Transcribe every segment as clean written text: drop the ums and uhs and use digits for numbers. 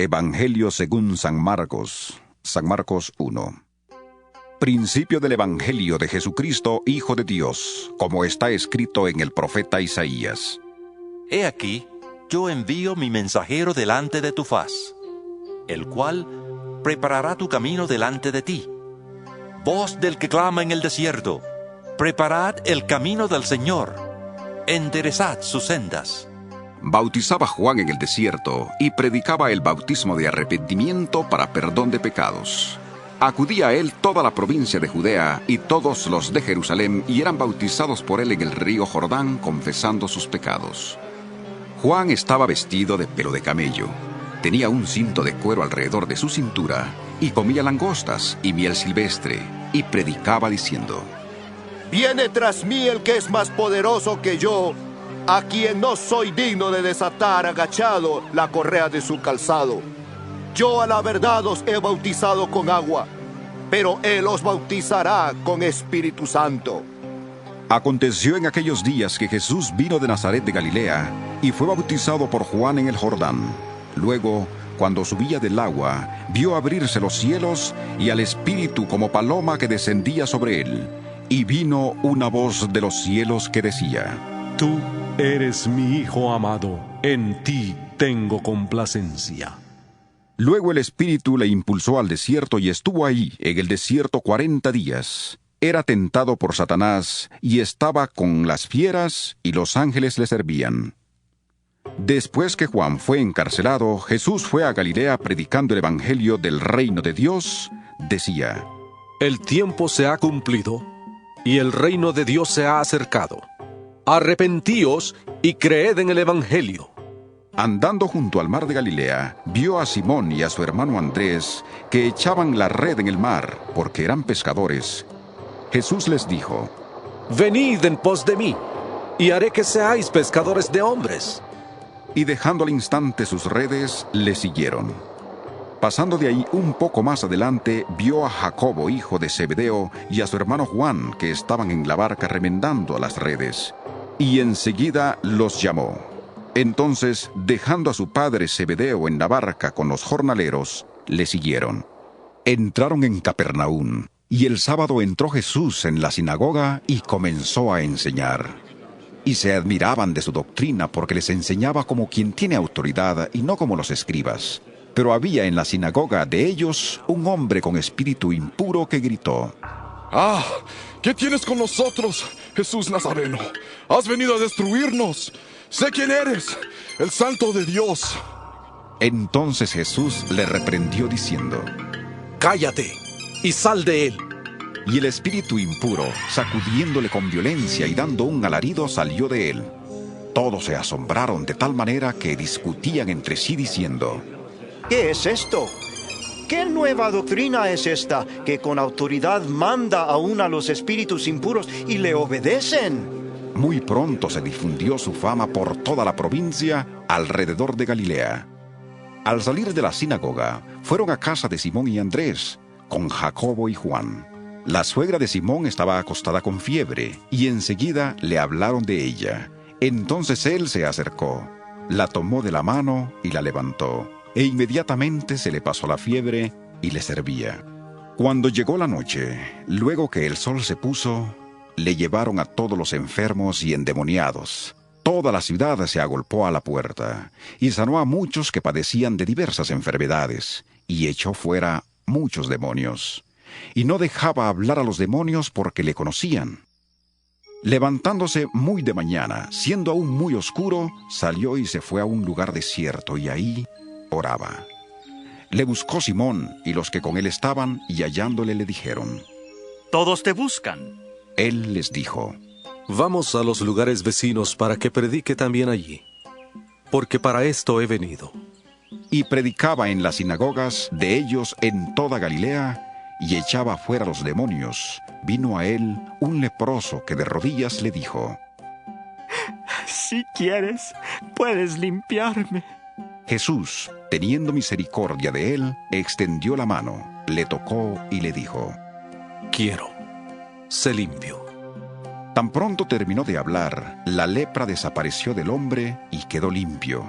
Evangelio según San Marcos. San Marcos 1. Principio del Evangelio de Jesucristo, Hijo de Dios, como está escrito en el profeta Isaías. He aquí, yo envío mi mensajero delante de tu faz, el cual preparará tu camino delante de ti. Voz del que clama en el desierto, preparad el camino del Señor, enderezad sus sendas. Bautizaba Juan en el desierto y predicaba el bautismo de arrepentimiento para perdón de pecados. Acudía a él toda la provincia de Judea y todos los de Jerusalén y eran bautizados por él en el río Jordán confesando sus pecados. Juan estaba vestido de pelo de camello, tenía un cinto de cuero alrededor de su cintura y comía langostas y miel silvestre y predicaba diciendo: Viene tras mí el que es más poderoso que yo, a quien no soy digno de desatar agachado la correa de su calzado. Yo a la verdad os he bautizado con agua, pero él os bautizará con Espíritu Santo. Aconteció en aquellos días que Jesús vino de Nazaret de Galilea y fue bautizado por Juan en el Jordán. Luego, cuando subía del agua, vio abrirse los cielos y al Espíritu como paloma que descendía sobre él. Y vino una voz de los cielos que decía: Tú eres mi Hijo amado, en ti tengo complacencia. Luego el Espíritu le impulsó al desierto y estuvo ahí en el desierto 40 días. Era tentado por Satanás y estaba con las fieras y los ángeles le servían. Después que Juan fue encarcelado, Jesús fue a Galilea predicando el Evangelio del reino de Dios. Decía: El tiempo se ha cumplido y el reino de Dios se ha acercado. Arrepentíos y creed en el Evangelio. Andando junto al mar de Galilea, vio a Simón y a su hermano Andrés, que echaban la red en el mar, porque eran pescadores. Jesús les dijo: Venid en pos de mí, y haré que seáis pescadores de hombres. Y dejando al instante sus redes, le siguieron. Pasando de ahí un poco más adelante, vio a Jacobo, hijo de Zebedeo, y a su hermano Juan, que estaban en la barca remendando las redes. Y enseguida los llamó. Entonces, dejando a su padre Zebedeo en la barca con los jornaleros, le siguieron. Entraron en Capernaum, y el sábado entró Jesús en la sinagoga y comenzó a enseñar. Y se admiraban de su doctrina porque les enseñaba como quien tiene autoridad y no como los escribas. Pero había en la sinagoga de ellos un hombre con espíritu impuro que gritó: ¡Ah! ¿Qué tienes con nosotros, Jesús Nazareno? ¿Has venido a destruirnos? Sé quién eres, el Santo de Dios. Entonces Jesús le reprendió diciendo: Cállate y sal de él. Y el espíritu impuro, sacudiéndole con violencia y dando un alarido, salió de él. Todos se asombraron de tal manera que discutían entre sí diciendo: ¿Qué es esto? ¿Qué nueva doctrina es esta que con autoridad manda aún a los espíritus impuros y le obedecen? Muy pronto se difundió su fama por toda la provincia alrededor de Galilea. Al salir de la sinagoga, fueron a casa de Simón y Andrés, con Jacobo y Juan. La suegra de Simón estaba acostada con fiebre, y enseguida le hablaron de ella. Entonces él se acercó, la tomó de la mano y la levantó, e inmediatamente se le pasó la fiebre y le servía. Cuando llegó la noche, luego que el sol se puso, le llevaron a todos los enfermos y endemoniados. Toda la ciudad se agolpó a la puerta, y sanó a muchos que padecían de diversas enfermedades, y echó fuera muchos demonios. Y no dejaba hablar a los demonios porque le conocían. Levantándose muy de mañana, siendo aún muy oscuro, salió y se fue a un lugar desierto, y ahí oraba. Le buscó Simón y los que con él estaban, y hallándole le dijeron: Todos te buscan. Él les dijo: Vamos a los lugares vecinos para que predique también allí, porque para esto he venido. Y predicaba en las sinagogas de ellos en toda Galilea, y echaba fuera los demonios. Vino a él un leproso que de rodillas le dijo: Si quieres, puedes limpiarme. Jesús, teniendo misericordia de él, extendió la mano, le tocó y le dijo: Quiero, sé limpio. Tan pronto terminó de hablar, la lepra desapareció del hombre y quedó limpio.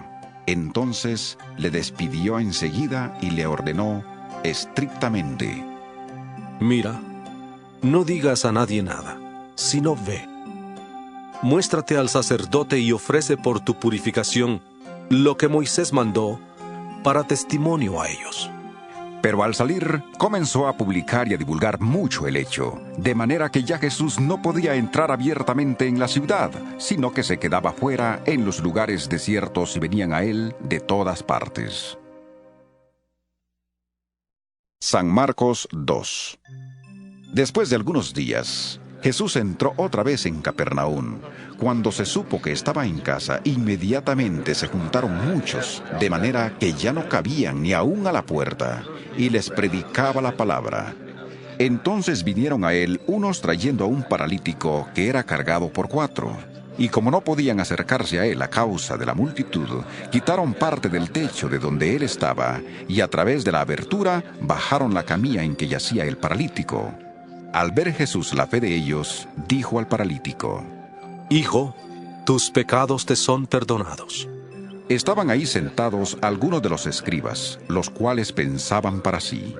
Entonces le despidió enseguida y le ordenó estrictamente: Mira, no digas a nadie nada, sino ve. Muéstrate al sacerdote y ofrece por tu purificación lo que Moisés mandó para testimonio a ellos. Pero al salir, comenzó a publicar y a divulgar mucho el hecho, de manera que ya Jesús no podía entrar abiertamente en la ciudad, sino que se quedaba fuera en los lugares desiertos y venían a él de todas partes. San Marcos 2. Después de algunos días, Jesús entró otra vez en Capernaum. Cuando se supo que estaba en casa, inmediatamente se juntaron muchos, de manera que ya no cabían ni aún a la puerta, y les predicaba la palabra. Entonces vinieron a él unos trayendo a un paralítico que era cargado por 4. Y como no podían acercarse a él a causa de la multitud, quitaron parte del techo de donde él estaba, y a través de la abertura bajaron la camilla en que yacía el paralítico. Al ver Jesús la fe de ellos, dijo al paralítico: Hijo, tus pecados te son perdonados. Estaban ahí sentados algunos de los escribas, los cuales pensaban para sí: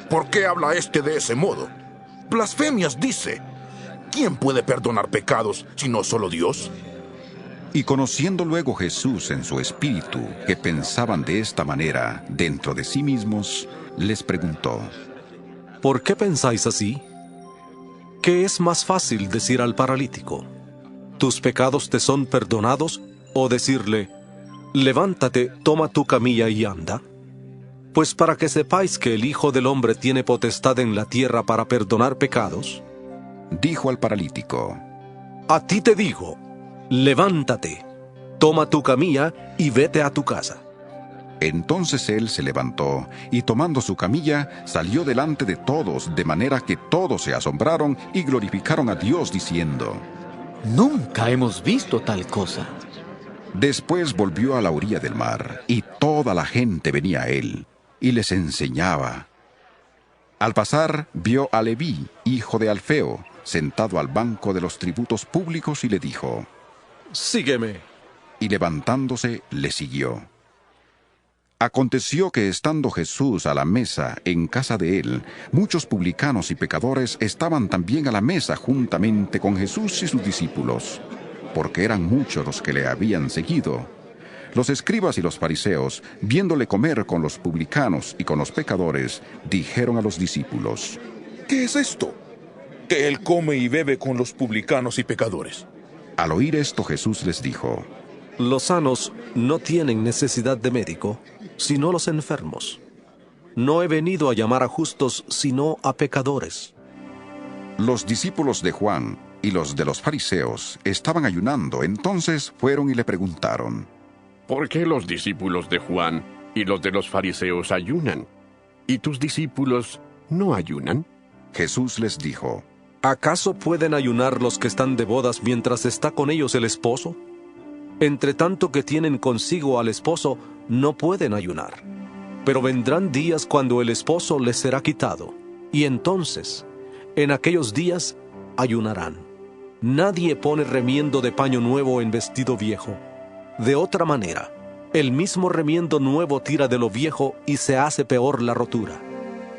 ¿Por qué habla este de ese modo? Blasfemias dice. ¿Quién puede perdonar pecados sino solo Dios? Y conociendo luego Jesús en su espíritu que pensaban de esta manera dentro de sí mismos, les preguntó: ¿Por qué pensáis así? ¿Qué es más fácil decir al paralítico: tus pecados te son perdonados, o decirle: levántate, toma tu camilla y anda? Pues para que sepáis que el Hijo del Hombre tiene potestad en la tierra para perdonar pecados, dijo al paralítico: a ti te digo, levántate, toma tu camilla y vete a tu casa. Entonces él se levantó, y tomando su camilla, salió delante de todos, de manera que todos se asombraron y glorificaron a Dios, diciendo: Nunca hemos visto tal cosa. Después volvió a la orilla del mar, y toda la gente venía a él, y les enseñaba. Al pasar, vio a Leví, hijo de Alfeo, sentado al banco de los tributos públicos, y le dijo: Sígueme. Y levantándose, le siguió. Aconteció que estando Jesús a la mesa en casa de él, muchos publicanos y pecadores estaban también a la mesa juntamente con Jesús y sus discípulos, porque eran muchos los que le habían seguido. Los escribas y los fariseos, viéndole comer con los publicanos y con los pecadores, dijeron a los discípulos: ¿Qué es esto? Que él come y bebe con los publicanos y pecadores. Al oír esto, Jesús les dijo: Los sanos no tienen necesidad de médico, sino los enfermos. No he venido a llamar a justos, sino a pecadores. Los discípulos de Juan y los de los fariseos estaban ayunando. Entonces fueron y le preguntaron: ¿Por qué los discípulos de Juan y los de los fariseos ayunan, y tus discípulos no ayunan? Jesús les dijo: ¿Acaso pueden ayunar los que están de bodas mientras está con ellos el esposo? Entre tanto que tienen consigo al esposo, no pueden ayunar. Pero vendrán días cuando el esposo les será quitado, y entonces, en aquellos días, ayunarán. Nadie pone remiendo de paño nuevo en vestido viejo. De otra manera, el mismo remiendo nuevo tira de lo viejo y se hace peor la rotura.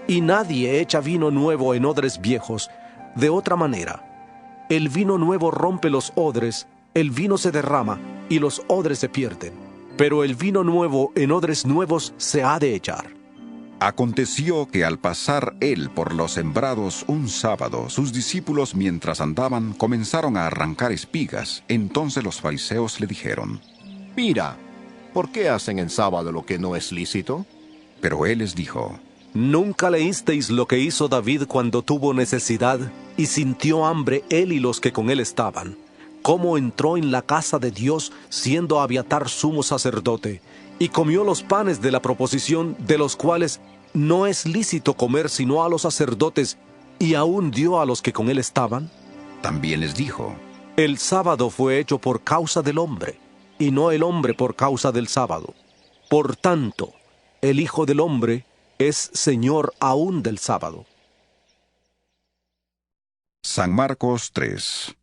Y nadie echa vino nuevo en odres viejos. De otra manera, el vino nuevo rompe los odres, el vino se derrama y los odres se pierden. Pero el vino nuevo en odres nuevos se ha de echar. Aconteció que al pasar él por los sembrados un sábado, sus discípulos mientras andaban comenzaron a arrancar espigas. Entonces los fariseos le dijeron: Mira, ¿por qué hacen en sábado lo que no es lícito? Pero él les dijo: ¿Nunca leísteis lo que hizo David cuando tuvo necesidad y sintió hambre él y los que con él estaban? Cómo entró en la casa de Dios siendo Abiatar sumo sacerdote, y comió los panes de la proposición, de los cuales no es lícito comer sino a los sacerdotes, y aún dio a los que con él estaban. También les dijo: El sábado fue hecho por causa del hombre, y no el hombre por causa del sábado. Por tanto, el Hijo del Hombre es Señor aún del sábado. San Marcos 3.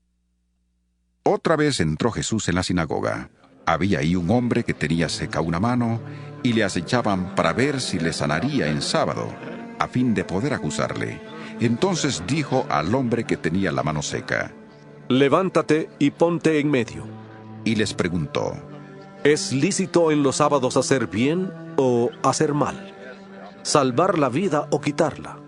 Otra vez entró Jesús en la sinagoga. Había ahí un hombre que tenía seca una mano, y le acechaban para ver si le sanaría en sábado, a fin de poder acusarle. Entonces dijo al hombre que tenía la mano seca: Levántate y ponte en medio. Y les preguntó: ¿Es lícito en los sábados hacer bien o hacer mal? ¿Salvar la vida o quitarla?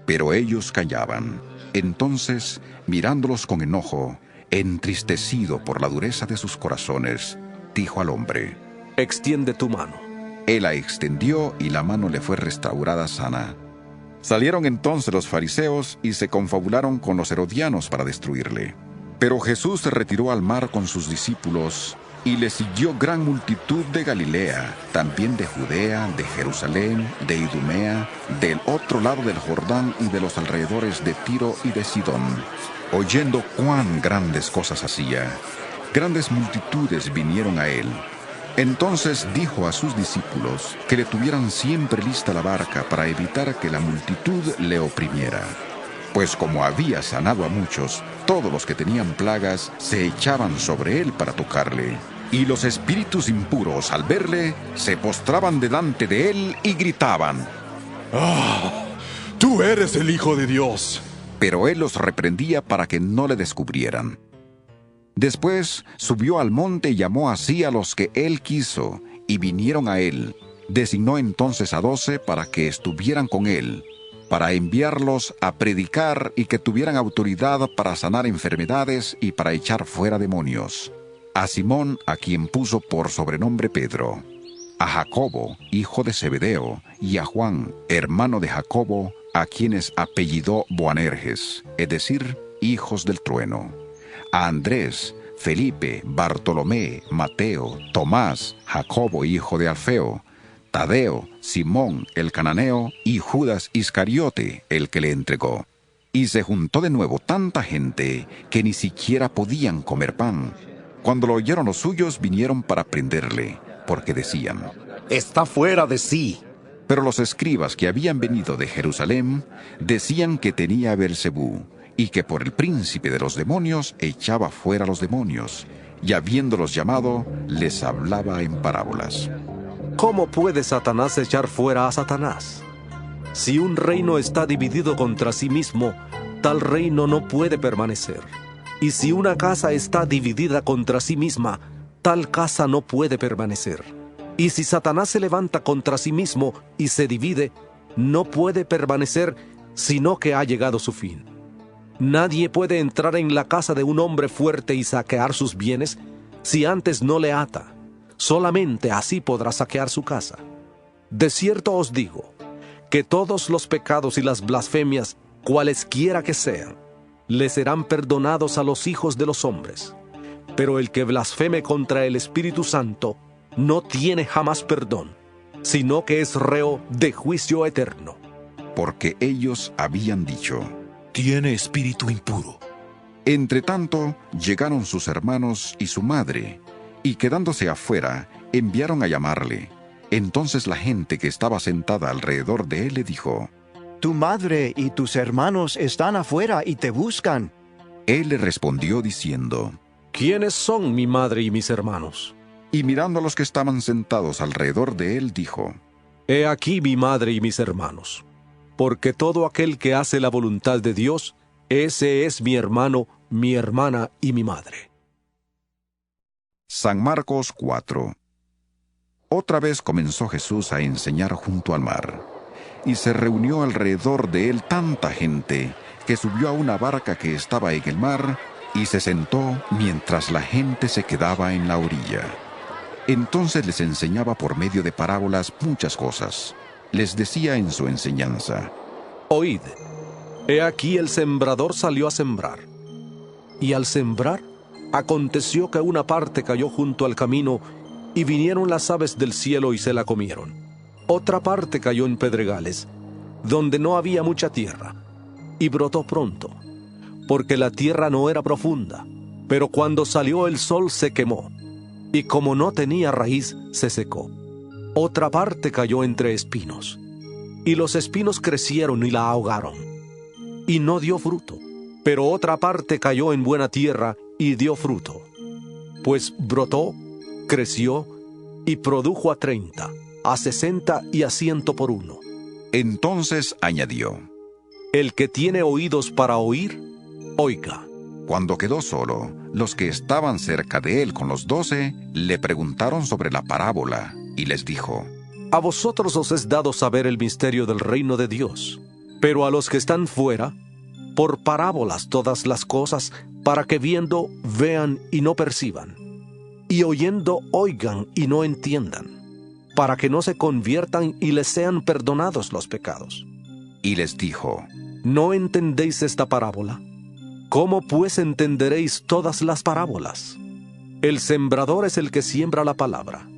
Pero ellos callaban. Entonces, mirándolos con enojo, entristecido por la dureza de sus corazones, dijo al hombre: Extiende tu mano. Él la extendió y la mano le fue restaurada sana. Salieron entonces los fariseos y se confabularon con los herodianos para destruirle. Pero Jesús se retiró al mar con sus discípulos, y le siguió gran multitud de Galilea, también de Judea, de Jerusalén, de Idumea, del otro lado del Jordán y de los alrededores de Tiro y de Sidón. Oyendo cuán grandes cosas hacía, grandes multitudes vinieron a él. Entonces dijo a sus discípulos que le tuvieran siempre lista la barca para evitar que la multitud le oprimiera. Pues como había sanado a muchos, todos los que tenían plagas se echaban sobre él para tocarle. Y los espíritus impuros, al verle, se postraban delante de él y gritaban: ¡Ah! ¡Tú eres el Hijo de Dios! Pero él los reprendía para que no le descubrieran. Después subió al monte y llamó así a los que él quiso, y vinieron a él. Designó entonces a 12 para que estuvieran con él, para enviarlos a predicar y que tuvieran autoridad para sanar enfermedades y para echar fuera demonios. A Simón, a quien puso por sobrenombre Pedro, a Jacobo, hijo de Zebedeo, y a Juan, hermano de Jacobo, a quienes apellidó Boanerges, es decir, hijos del trueno, a Andrés, Felipe, Bartolomé, Mateo, Tomás, Jacobo, hijo de Alfeo, Tadeo, Simón el cananeo y Judas Iscariote, el que le entregó. Y se juntó de nuevo tanta gente que ni siquiera podían comer pan. Cuando lo oyeron los suyos, vinieron para prenderle, porque decían: Está fuera de sí. Pero los escribas que habían venido de Jerusalén decían que tenía Beelzebú, y que por el príncipe de los demonios echaba fuera los demonios, y habiéndolos llamado, les hablaba en parábolas. ¿Cómo puede Satanás echar fuera a Satanás? Si un reino está dividido contra sí mismo, tal reino no puede permanecer. Y si una casa está dividida contra sí misma, tal casa no puede permanecer. Y si Satanás se levanta contra sí mismo y se divide, no puede permanecer, sino que ha llegado su fin. Nadie puede entrar en la casa de un hombre fuerte y saquear sus bienes si antes no le ata. Solamente así podrá saquear su casa. De cierto os digo, que todos los pecados y las blasfemias, cualesquiera que sean, le serán perdonados a los hijos de los hombres. Pero el que blasfeme contra el Espíritu Santo no tiene jamás perdón, sino que es reo de juicio eterno. Porque ellos habían dicho: Tiene espíritu impuro. Entretanto, llegaron sus hermanos y su madre, y quedándose afuera, enviaron a llamarle. Entonces la gente que estaba sentada alrededor de él le dijo: Tu madre y tus hermanos están afuera y te buscan. Él le respondió diciendo: ¿Quiénes son mi madre y mis hermanos? Y mirando a los que estaban sentados alrededor de él, dijo: He aquí mi madre y mis hermanos. Porque todo aquel que hace la voluntad de Dios, ese es mi hermano, mi hermana y mi madre. San Marcos 4. Otra vez comenzó Jesús a enseñar junto al mar, y se reunió alrededor de él tanta gente que subió a una barca que estaba en el mar y se sentó mientras la gente se quedaba en la orilla. Entonces les enseñaba por medio de parábolas muchas cosas. Les decía en su enseñanza: Oíd, he aquí el sembrador salió a sembrar. Y al sembrar, aconteció que una parte cayó junto al camino, y vinieron las aves del cielo y se la comieron. Otra parte cayó en pedregales, donde no había mucha tierra, y brotó pronto, porque la tierra no era profunda. Pero cuando salió el sol se quemó, y como no tenía raíz, se secó. Otra parte cayó entre espinos, y los espinos crecieron y la ahogaron, y no dio fruto. Pero otra parte cayó en buena tierra y dio fruto, pues brotó, creció y produjo a 30, a 60 y a 100 por uno. Entonces añadió: El que tiene oídos para oír, oiga. Cuando quedó solo, los que estaban cerca de él con los 12 le preguntaron sobre la parábola, y les dijo: A vosotros os es dado saber el misterio del reino de Dios, pero a los que están fuera, por parábolas todas las cosas, para que viendo vean y no perciban, y oyendo oigan y no entiendan, para que no se conviertan y les sean perdonados los pecados. Y les dijo: ¿No entendéis esta parábola? ¿Cómo pues entenderéis todas las parábolas? El sembrador es el que siembra la palabra.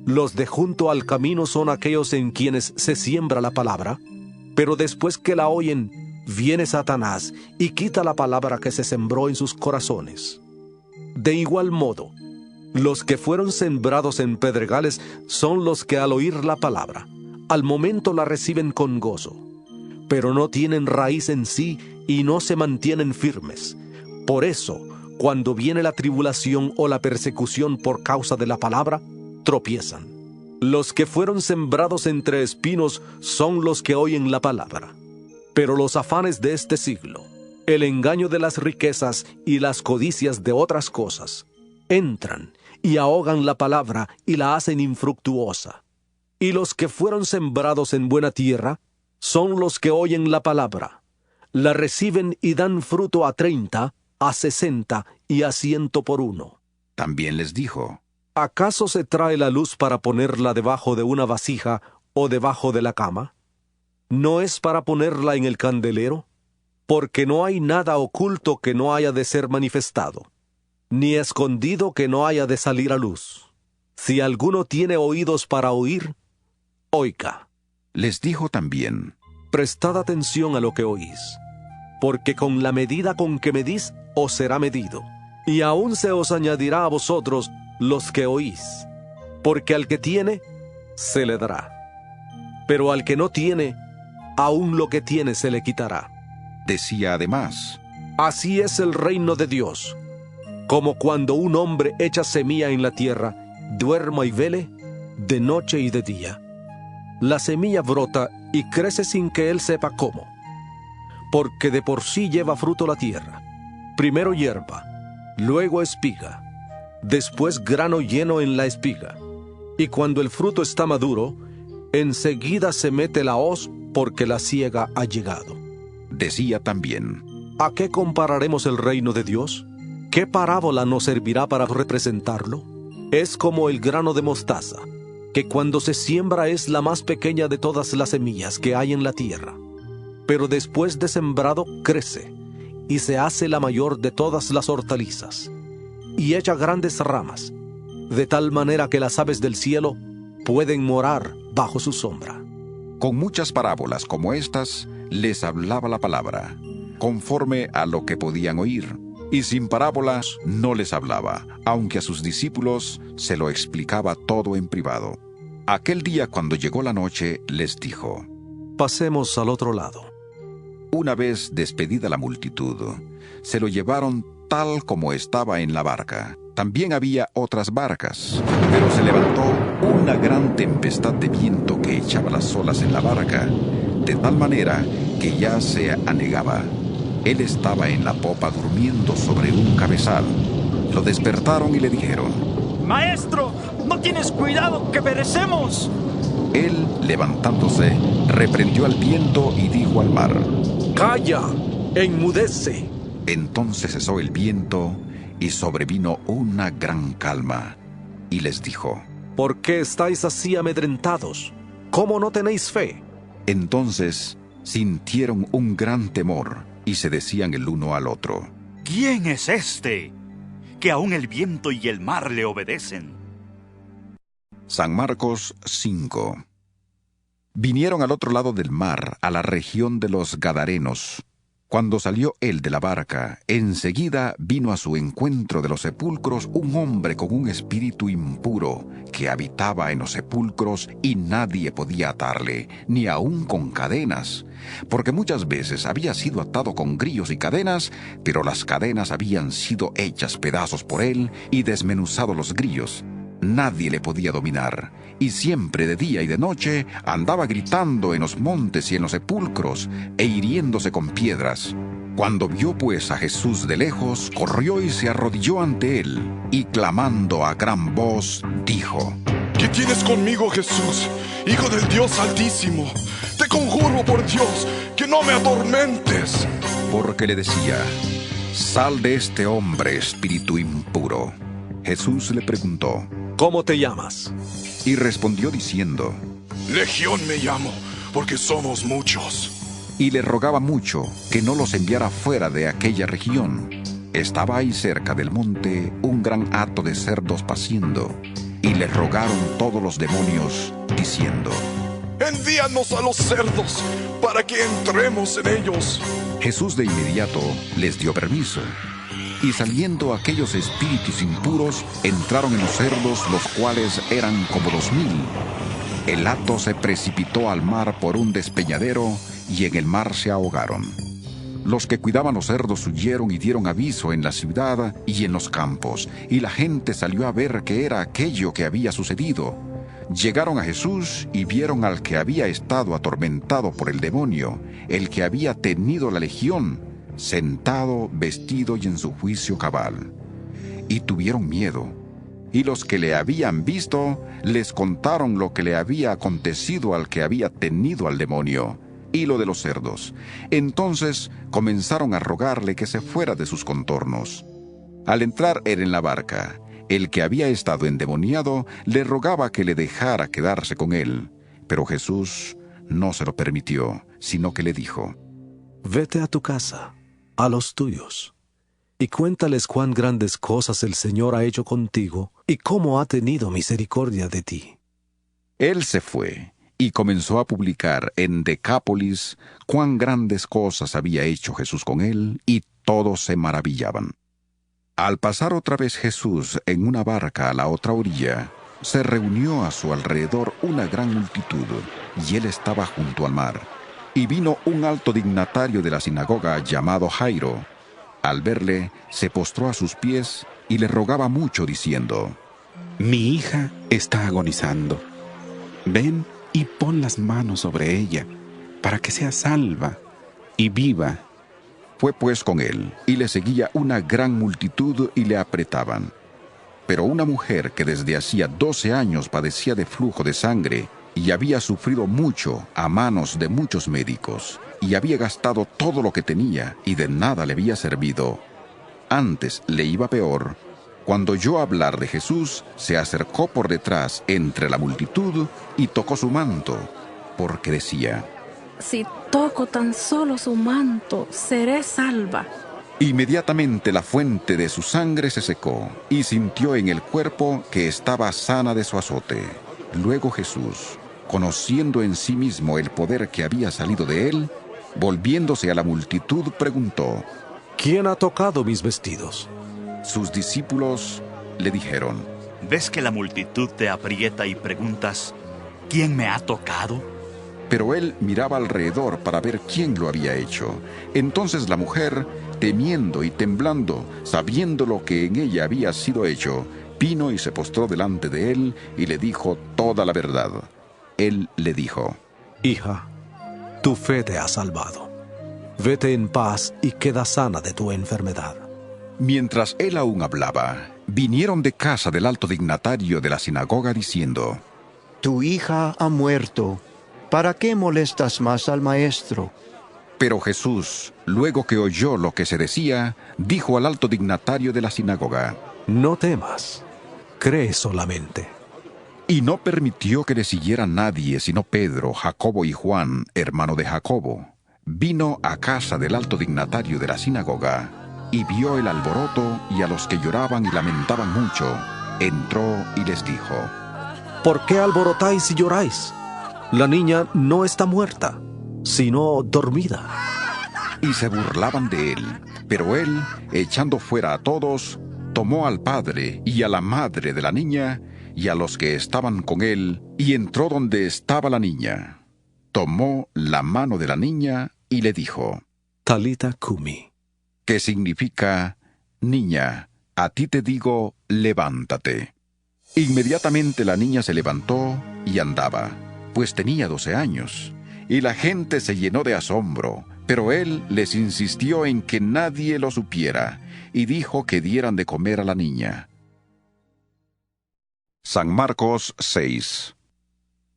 Los de junto al camino son aquellos en quienes se siembra la palabra, pero después que la oyen, viene Satanás y quita la palabra que se sembró en sus corazones. De igual modo, los que fueron sembrados en pedregales son los que al oír la palabra, al momento la reciben con gozo, pero no tienen raíz en sí y no se mantienen firmes. Por eso, cuando viene la tribulación o la persecución por causa de la palabra, tropiezan. Los que fueron sembrados entre espinos son los que oyen la palabra. Pero los afanes de este siglo, el engaño de las riquezas y las codicias de otras cosas, entran y ahogan la palabra y la hacen infructuosa. Y los que fueron sembrados en buena tierra son los que oyen la palabra, la reciben y dan fruto a 30, a 60 y a 100 por uno. También les dijo: ¿Acaso se trae la luz para ponerla debajo de una vasija o debajo de la cama? ¿No es para ponerla en el candelero? Porque no hay nada oculto que no haya de ser manifestado, ni escondido que no haya de salir a luz. Si alguno tiene oídos para oír, oiga. Les dijo también: Prestad atención a lo que oís, porque con la medida con que medís os será medido, y aún se os añadirá a vosotros los que oís, porque al que tiene, se le dará, pero al que no tiene, aún lo que tiene se le quitará. Decía además: Así es el reino de Dios, como cuando un hombre echa semilla en la tierra, duerma y vele, de noche y de día. La semilla brota y crece sin que él sepa cómo, porque de por sí lleva fruto la tierra, primero hierba, luego espiga, después grano lleno en la espiga, y cuando el fruto está maduro, enseguida se mete la hoz, porque la siega ha llegado. Decía también: ¿A qué compararemos el reino de Dios? ¿Qué parábola nos servirá para representarlo? Es como el grano de mostaza, que cuando se siembra es la más pequeña de todas las semillas que hay en la tierra, pero después de sembrado crece, y se hace la mayor de todas las hortalizas, y echa grandes ramas, de tal manera que las aves del cielo pueden morar bajo su sombra. Con muchas parábolas como estas, les hablaba la palabra, conforme a lo que podían oír, y sin parábolas no les hablaba, aunque a sus discípulos se lo explicaba todo en privado. Aquel día, cuando llegó la noche, les dijo: Pasemos al otro lado. Una vez despedida la multitud, se lo llevaron tal como estaba en la barca. También había otras barcas, pero se levantó una gran tempestad de viento que echaba las olas en la barca, de tal manera que ya se anegaba. Él estaba en la popa durmiendo sobre un cabezal. Lo despertaron y le dijeron: ¡Maestro! ¡No tienes cuidado, que perecemos! Él, levantándose, reprendió al viento y dijo al mar: ¡Calla! ¡Enmudece! Entonces cesó el viento y sobrevino una gran calma. Y les dijo: ¿Por qué estáis así amedrentados? ¿Cómo no tenéis fe? Entonces sintieron un gran temor y se decían el uno al otro: ¿Quién es este, que aún el viento y el mar le obedecen? San Marcos 5. Vinieron al otro lado del mar, a la región de los Gadarenos. Cuando salió él de la barca, enseguida vino a su encuentro de los sepulcros un hombre con un espíritu impuro, que habitaba en los sepulcros y nadie podía atarle, ni aun con cadenas, porque muchas veces había sido atado con grillos y cadenas, pero las cadenas habían sido hechas pedazos por él y desmenuzado los grillos. nadie le podía dominar, y siempre de día y de noche andaba gritando en los montes y en los sepulcros, e hiriéndose con piedras. Cuando vio pues a Jesús de lejos, corrió y se arrodilló ante él, y clamando a gran voz, dijo: ¿Qué tienes conmigo, Jesús, Hijo del Dios Altísimo? Te conjuro por Dios, que no me atormentes. Porque le decía: sal de este hombre, espíritu impuro. Jesús le preguntó: ¿cómo te llamas? Y respondió diciendo: Legión me llamo, porque somos muchos. Y le rogaba mucho que no los enviara fuera de aquella región. Estaba ahí cerca del monte un gran hato de cerdos paciendo, y le rogaron todos los demonios, diciendo: Envíanos a los cerdos, para que entremos en ellos. Jesús de inmediato les dio permiso. Y saliendo aquellos espíritus impuros, entraron en los cerdos, los cuales eran como 2000. El hato se precipitó al mar por un despeñadero, y en el mar se ahogaron. Los que cuidaban los cerdos huyeron y dieron aviso en la ciudad y en los campos, y la gente salió a ver qué era aquello que había sucedido. Llegaron a Jesús y vieron al que había estado atormentado por el demonio, el que había tenido la legión, sentado, vestido y en su juicio cabal. Y tuvieron miedo. Y los que le habían visto les contaron lo que le había acontecido al que había tenido al demonio, y lo de los cerdos. Entonces comenzaron a rogarle que se fuera de sus contornos. Al entrar él en la barca, el que había estado endemoniado le rogaba que le dejara quedarse con él, pero Jesús no se lo permitió, sino que le dijo: vete a tu casa, a los tuyos, y cuéntales cuán grandes cosas el Señor ha hecho contigo, y cómo ha tenido misericordia de ti. Él se fue y comenzó a publicar en Decápolis cuán grandes cosas había hecho Jesús con él, y todos se maravillaban. Al pasar otra vez Jesús en una barca a la otra orilla, se reunió a su alrededor una gran multitud, y él estaba junto al mar. Y vino un alto dignatario de la sinagoga llamado Jairo. Al verle, se postró a sus pies y le rogaba mucho, diciendo: mi hija está agonizando. Ven y pon las manos sobre ella, para que sea salva y viva. Fue pues con él, y le seguía una gran multitud y le apretaban. Pero una mujer que desde hacía 12 años padecía de flujo de sangre, y había sufrido mucho a manos de muchos médicos, y había gastado todo lo que tenía, y de nada le había servido. Antes le iba peor. Cuando oyó hablar de Jesús, se acercó por detrás entre la multitud y tocó su manto, porque decía: si toco tan solo su manto, seré salva. Inmediatamente la fuente de su sangre se secó, y sintió en el cuerpo que estaba sana de su azote. Luego Jesús, conociendo en sí mismo el poder que había salido de él, volviéndose a la multitud, preguntó: ¿quién ha tocado mis vestidos? Sus discípulos le dijeron: ¿ves que la multitud te aprieta y preguntas: ¿quién me ha tocado? Pero él miraba alrededor para ver quién lo había hecho. Entonces la mujer, temiendo y temblando, sabiendo lo que en ella había sido hecho, vino y se postró delante de él y le dijo toda la verdad. Él le dijo: hija, tu fe te ha salvado. Vete en paz y queda sana de tu enfermedad. Mientras él aún hablaba, vinieron de casa del alto dignatario de la sinagoga diciendo: tu hija ha muerto. ¿Para qué molestas más al maestro? Pero Jesús, luego que oyó lo que se decía, dijo al alto dignatario de la sinagoga: no temas, cree solamente. Y no permitió que le siguiera nadie sino Pedro, Jacobo y Juan, hermano de Jacobo. Vino a casa del alto dignatario de la sinagoga, y vio el alboroto y a los que lloraban y lamentaban mucho. Entró y les dijo: ¿por qué alborotáis y lloráis? La niña no está muerta, sino dormida. Y se burlaban de él. Pero él, echando fuera a todos, tomó al padre y a la madre de la niña y a los que estaban con él, y entró donde estaba la niña. Tomó la mano de la niña y le dijo: Talita cumi, que significa: niña, a ti te digo, levántate. Inmediatamente la niña se levantó y andaba, pues tenía 12 años, y la gente se llenó de asombro, pero él les insistió en que nadie lo supiera, y dijo que dieran de comer a la niña. San Marcos 6.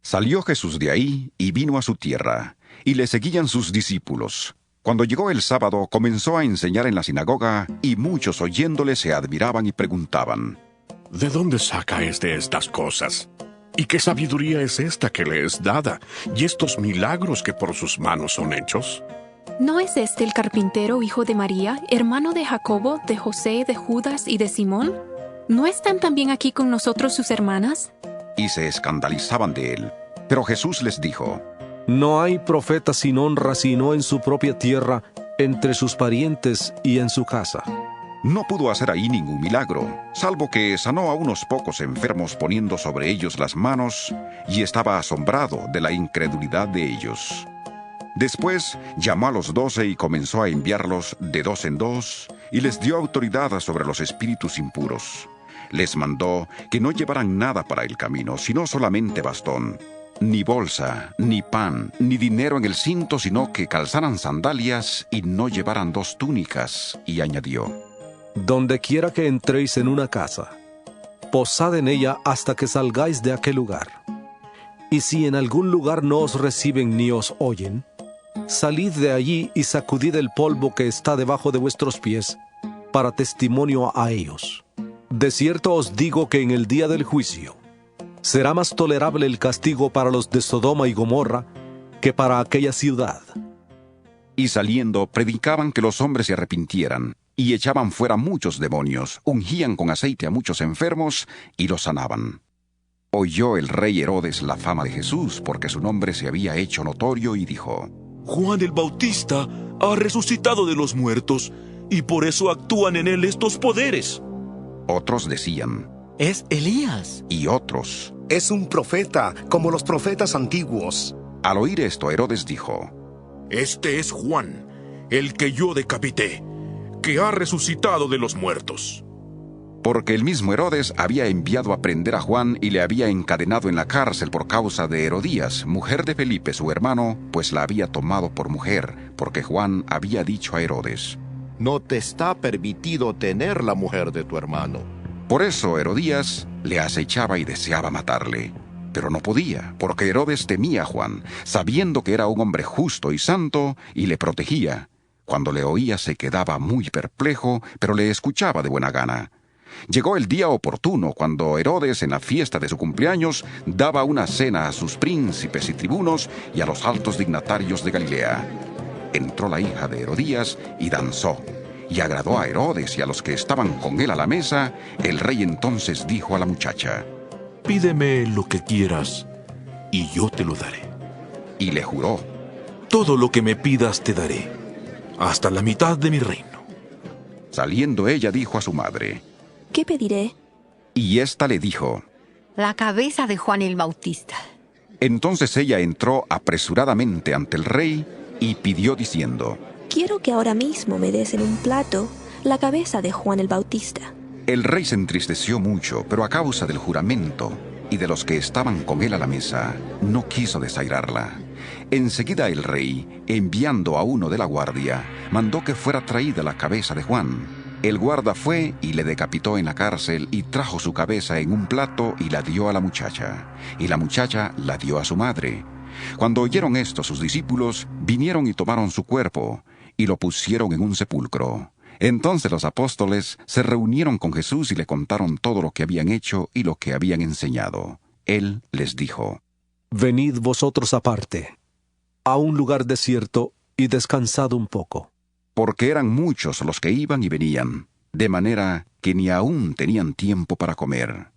Salió Jesús de ahí y vino a su tierra, y le seguían sus discípulos. Cuando llegó el sábado, comenzó a enseñar en la sinagoga, y muchos oyéndole se admiraban y preguntaban: ¿De dónde saca estas cosas? ¿Y qué sabiduría es esta que le es dada? ¿Y estos milagros que por sus manos son hechos? ¿No es este el carpintero, hijo de María, hermano de Jacobo, de José, de Judas y de Simón? ¿No están también aquí con nosotros sus hermanas? Y se escandalizaban de él. Pero Jesús les dijo: No hay profeta sin honra sino en su propia tierra, entre sus parientes y en su casa. No pudo hacer ahí ningún milagro, salvo que sanó a unos pocos enfermos poniendo sobre ellos las manos, y estaba asombrado de la incredulidad de ellos. Después llamó a los 12 y comenzó a enviarlos de 2 en 2, y les dio autoridad sobre los espíritus impuros. Les mandó que no llevaran nada para el camino, sino solamente bastón, ni bolsa, ni pan, ni dinero en el cinto, sino que calzaran sandalias y no llevaran 2 túnicas, y añadió: Donde quiera que entréis en una casa, posad en ella hasta que salgáis de aquel lugar. Y si en algún lugar no os reciben ni os oyen, salid de allí y sacudid el polvo que está debajo de vuestros pies, para testimonio a ellos. De cierto os digo que en el día del juicio será más tolerable el castigo para los de Sodoma y Gomorra que para aquella ciudad. Y saliendo, predicaban que los hombres se arrepintieran, y echaban fuera muchos demonios, ungían con aceite a muchos enfermos, y los sanaban. Oyó el rey Herodes la fama de Jesús, porque su nombre se había hecho notorio, y dijo: Juan el Bautista ha resucitado de los muertos, y por eso actúan en él estos poderes. Otros decían: Es Elías. Y otros: Es un profeta, como los profetas antiguos. Al oír esto, Herodes dijo: Este es Juan, el que yo decapité, que ha resucitado de los muertos. Porque el mismo Herodes había enviado a prender a Juan y le había encadenado en la cárcel por causa de Herodías, mujer de Felipe su hermano, pues la había tomado por mujer, porque Juan había dicho a Herodes: No te está permitido tener la mujer de tu hermano. Por eso Herodías le acechaba y deseaba matarle. Pero no podía, porque Herodes temía a Juan, sabiendo que era un hombre justo y santo, y le protegía. Cuando le oía se quedaba muy perplejo, pero le escuchaba de buena gana. Llegó el día oportuno, cuando Herodes, en la fiesta de su cumpleaños, daba una cena a sus príncipes y tribunos y a los altos dignatarios de Galilea. Entró la hija de Herodías y danzó, y agradó a Herodes y a los que estaban con él a la mesa. El rey entonces dijo a la muchacha: Pídeme lo que quieras, y yo te lo daré. Y le juró: Todo lo que me pidas te daré, hasta la mitad de mi reino. Saliendo ella dijo a su madre: ¿Qué pediré? Y ésta le dijo: La cabeza de Juan el Bautista. Entonces ella entró apresuradamente ante el rey y pidió diciendo: Quiero que ahora mismo me des en un plato la cabeza de Juan el Bautista. El rey se entristeció mucho, pero a causa del juramento y de los que estaban con él a la mesa, no quiso desairarla. Enseguida el rey, enviando a uno de la guardia, mandó que fuera traída la cabeza de Juan. El guarda fue y le decapitó en la cárcel, y trajo su cabeza en un plato y la dio a la muchacha. Y la muchacha la dio a su madre. Cuando oyeron esto sus discípulos, vinieron y tomaron su cuerpo, y lo pusieron en un sepulcro. Entonces los apóstoles se reunieron con Jesús y le contaron todo lo que habían hecho y lo que habían enseñado. Él les dijo: Venid vosotros aparte, a un lugar desierto, y descansad un poco. Porque eran muchos los que iban y venían, de manera que ni aún tenían tiempo para comer.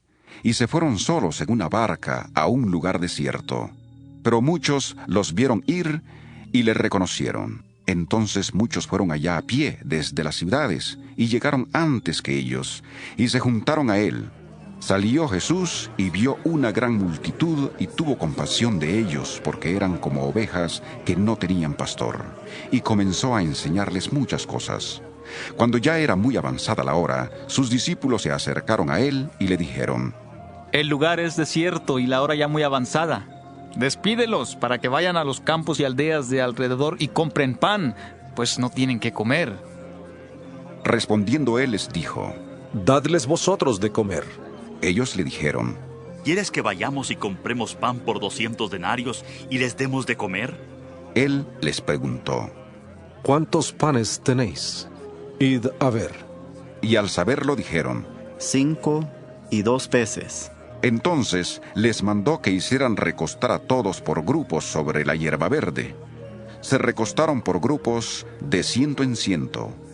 Y se fueron solos en una barca a un lugar desierto. Pero muchos los vieron ir y le reconocieron. Entonces muchos fueron allá a pie desde las ciudades, y llegaron antes que ellos, y se juntaron a él. Salió Jesús y vio una gran multitud, y tuvo compasión de ellos, porque eran como ovejas que no tenían pastor, y comenzó a enseñarles muchas cosas. Cuando ya era muy avanzada la hora, sus discípulos se acercaron a él y le dijeron: El lugar es desierto y la hora ya muy avanzada. Despídelos para que vayan a los campos y aldeas de alrededor y compren pan, pues no tienen qué comer. Respondiendo él les dijo: Dadles vosotros de comer. Ellos le dijeron: ¿Quieres que vayamos y compremos pan por 200 denarios y les demos de comer? Él les preguntó: ¿Cuántos panes tenéis? Id a ver. Y al saberlo dijeron: 5 y 2 peces. Entonces les mandó que hicieran recostar a todos por grupos sobre la hierba verde. Se recostaron por grupos de 100 en 100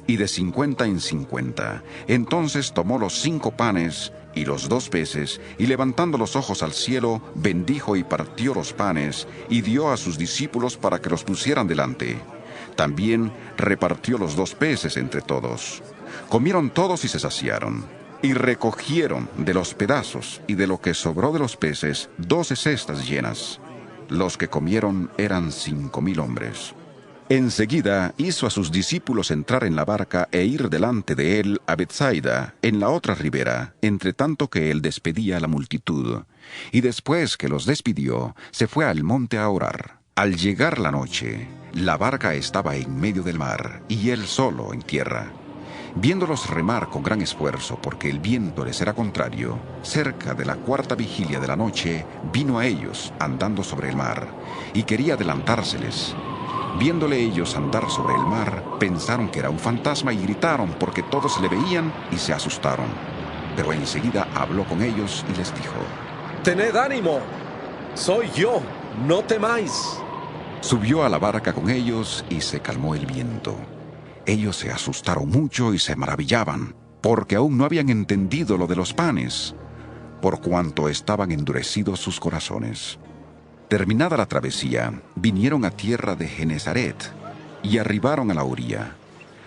y de 50 en 50. Entonces tomó los 5 panes y los 2 peces, y levantando los ojos al cielo, bendijo y partió los panes, y dio a sus discípulos para que los pusieran delante. También repartió los 2 peces entre todos. Comieron todos y se saciaron. Y recogieron de los pedazos y de lo que sobró de los peces 12 cestas llenas. Los que comieron eran 5,000 hombres. Enseguida hizo a sus discípulos entrar en la barca e ir delante de él a Betsaida, en la otra ribera, entre tanto que él despedía a la multitud. Y después que los despidió, se fue al monte a orar. Al llegar la noche, la barca estaba en medio del mar, y él solo en tierra. Viéndolos remar con gran esfuerzo, porque el viento les era contrario, cerca de la 4ª vigilia de la noche, vino a ellos andando sobre el mar, y quería adelantárseles. Viéndole ellos andar sobre el mar, pensaron que era un fantasma y gritaron porque todos le veían y se asustaron. Pero enseguida habló con ellos y les dijo: Tened ánimo, soy yo, no temáis. Subió a la barca con ellos y se calmó el viento. Ellos se asustaron mucho y se maravillaban, porque aún no habían entendido lo de los panes, por cuanto estaban endurecidos sus corazones. Terminada la travesía, vinieron a tierra de Genesaret y arribaron a la orilla.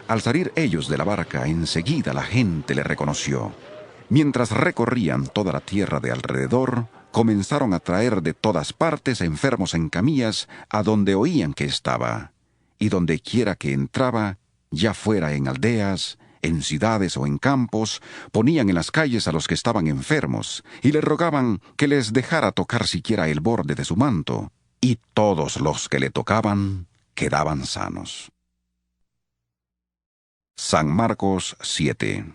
Al salir ellos de la barca, enseguida la gente le reconoció. Mientras recorrían toda la tierra de alrededor, comenzaron a traer de todas partes enfermos en camillas a donde oían que estaba, y donde quiera que entraba, ya fuera en aldeas, en ciudades o en campos, ponían en las calles a los que estaban enfermos, y le rogaban que les dejara tocar siquiera el borde de su manto, y todos los que le tocaban quedaban sanos. San Marcos 7.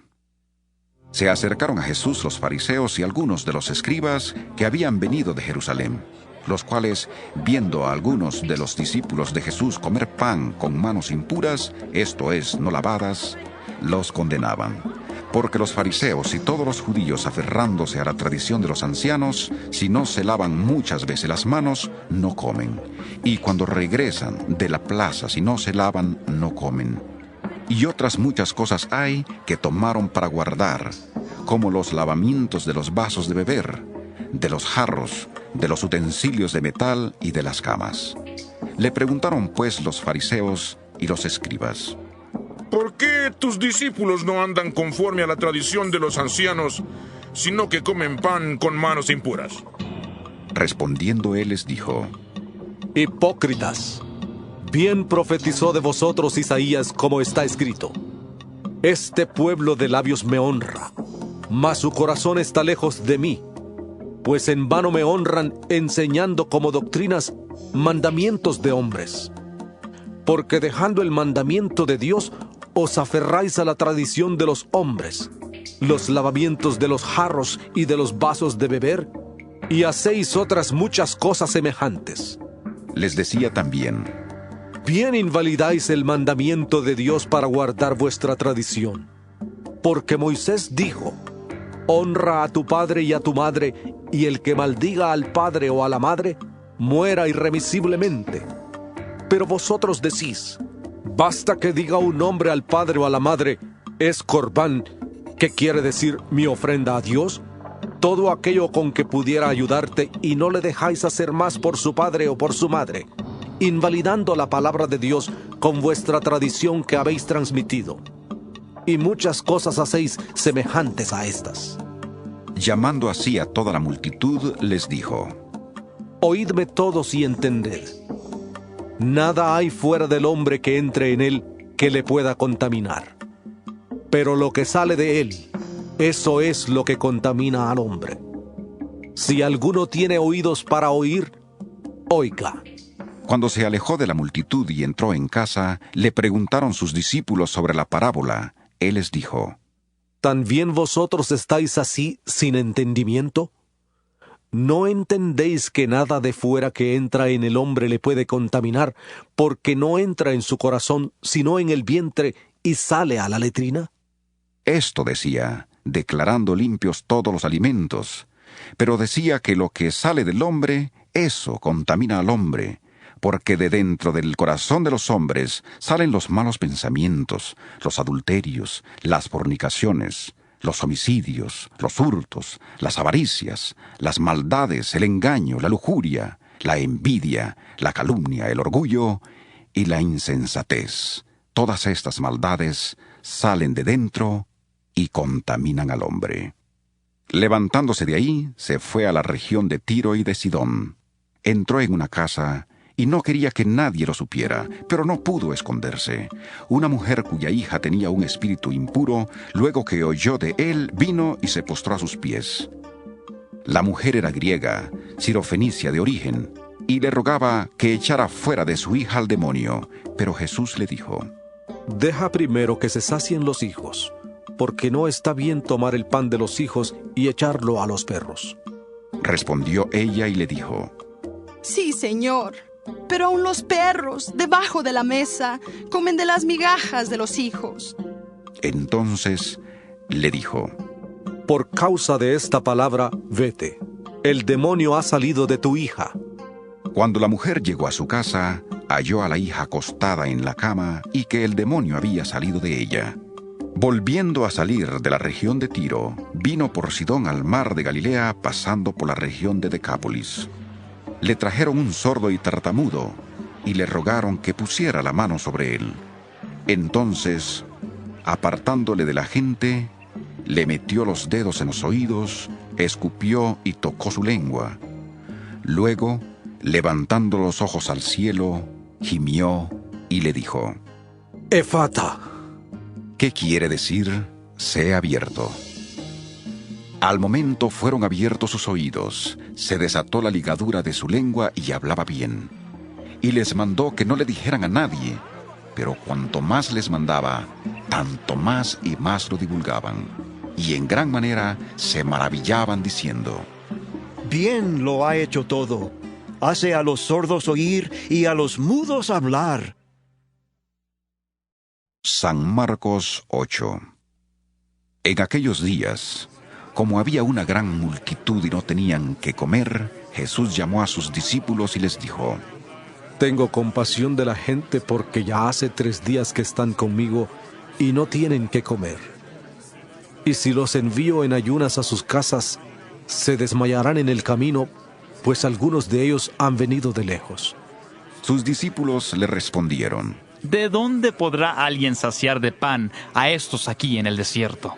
Se acercaron a Jesús los fariseos y algunos de los escribas que habían venido de Jerusalén, los cuales, viendo a algunos de los discípulos de Jesús comer pan con manos impuras, esto es, no lavadas, los condenaban. Porque los fariseos y todos los judíos, aferrándose a la tradición de los ancianos, si no se lavan muchas veces las manos, no comen. Y cuando regresan de la plaza, si no se lavan, no comen. Y otras muchas cosas hay que tomaron para guardar, como los lavamientos de los vasos de beber, de los jarros, de los utensilios de metal y de las camas. Le preguntaron pues los fariseos y los escribas: ¿Por qué tus discípulos no andan conforme a la tradición de los ancianos, sino que comen pan con manos impuras? Respondiendo él les dijo: Hipócritas, bien profetizó de vosotros Isaías, como está escrito: Este pueblo de labios me honra, mas su corazón está lejos de mí, pues en vano me honran enseñando como doctrinas mandamientos de hombres. Porque dejando el mandamiento de Dios, os aferráis a la tradición de los hombres, los lavamientos de los jarros y de los vasos de beber, y hacéis otras muchas cosas semejantes. Les decía también: Bien invalidáis el mandamiento de Dios para guardar vuestra tradición. Porque Moisés dijo: Honra a tu padre y a tu madre, y el que maldiga al padre o a la madre, muera irremisiblemente. Pero vosotros decís: Basta que diga un hombre al padre o a la madre, es corbán, que quiere decir mi ofrenda a Dios, todo aquello con que pudiera ayudarte, y no le dejáis hacer más por su padre o por su madre, invalidando la palabra de Dios con vuestra tradición que habéis transmitido. Y muchas cosas hacéis semejantes a estas. Llamando así a toda la multitud, les dijo: Oídme todos y entended. Nada hay fuera del hombre que entre en él que le pueda contaminar. Pero lo que sale de él, eso es lo que contamina al hombre. Si alguno tiene oídos para oír, oiga. Cuando se alejó de la multitud y entró en casa, le preguntaron sus discípulos sobre la parábola. Él les dijo: ¿También vosotros estáis así sin entendimiento? ¿No entendéis que nada de fuera que entra en el hombre le puede contaminar, porque no entra en su corazón, sino en el vientre, y sale a la letrina? Esto decía, declarando limpios todos los alimentos. Pero decía que lo que sale del hombre, eso contamina al hombre, porque de dentro del corazón de los hombres salen los malos pensamientos, los adulterios, las fornicaciones, los homicidios, los hurtos, las avaricias, las maldades, el engaño, la lujuria, la envidia, la calumnia, el orgullo y la insensatez. Todas estas maldades salen de dentro y contaminan al hombre. Levantándose de ahí, se fue a la región de Tiro y de Sidón. Entró en una casa y no quería que nadie lo supiera, pero no pudo esconderse. Una mujer cuya hija tenía un espíritu impuro, luego que oyó de él, vino y se postró a sus pies. La mujer era griega, sirofenicia de origen, y le rogaba que echara fuera de su hija al demonio. Pero Jesús le dijo: Deja primero que se sacien los hijos, porque no está bien tomar el pan de los hijos y echarlo a los perros. Respondió ella y le dijo: Sí, Señor, pero aun los perros, debajo de la mesa, comen de las migajas de los hijos. Entonces le dijo: Por causa de esta palabra, vete. El demonio ha salido de tu hija. Cuando la mujer llegó a su casa, halló a la hija acostada en la cama y que el demonio había salido de ella. Volviendo a salir de la región de Tiro, vino por Sidón al mar de Galilea, pasando por la región de Decápolis. Le trajeron un sordo y tartamudo, y le rogaron que pusiera la mano sobre él. Entonces, apartándole de la gente, le metió los dedos en los oídos, escupió y tocó su lengua. Luego, levantando los ojos al cielo, gimió y le dijo: Efata. ¿Qué quiere decir? Sea abierto. Al momento fueron abiertos sus oídos, se desató la ligadura de su lengua y hablaba bien. Y les mandó que no le dijeran a nadie, pero cuanto más les mandaba, tanto más y más lo divulgaban. Y en gran manera se maravillaban diciendo: Bien lo ha hecho todo. Hace a los sordos oír y a los mudos hablar. San Marcos 8. En aquellos días, como había una gran multitud y no tenían que comer, Jesús llamó a sus discípulos y les dijo: Tengo compasión de la gente porque ya hace 3 días que están conmigo y no tienen que comer. Y si los envío en ayunas a sus casas, se desmayarán en el camino, pues algunos de ellos han venido de lejos. Sus discípulos le respondieron: ¿De dónde podrá alguien saciar de pan a estos aquí en el desierto?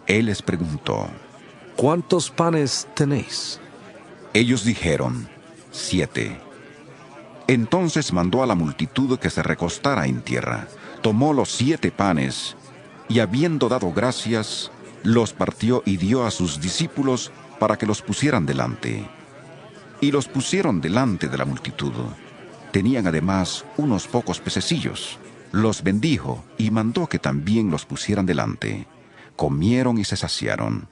Él les preguntó: ¿Cuántos panes tenéis? Ellos dijeron: 7. Entonces mandó a la multitud que se recostara en tierra. Tomó los 7 panes, y habiendo dado gracias, los partió y dio a sus discípulos para que los pusieran delante. Y los pusieron delante de la multitud. Tenían además unos pocos pececillos. Los bendijo y mandó que también los pusieran delante. Comieron y se saciaron.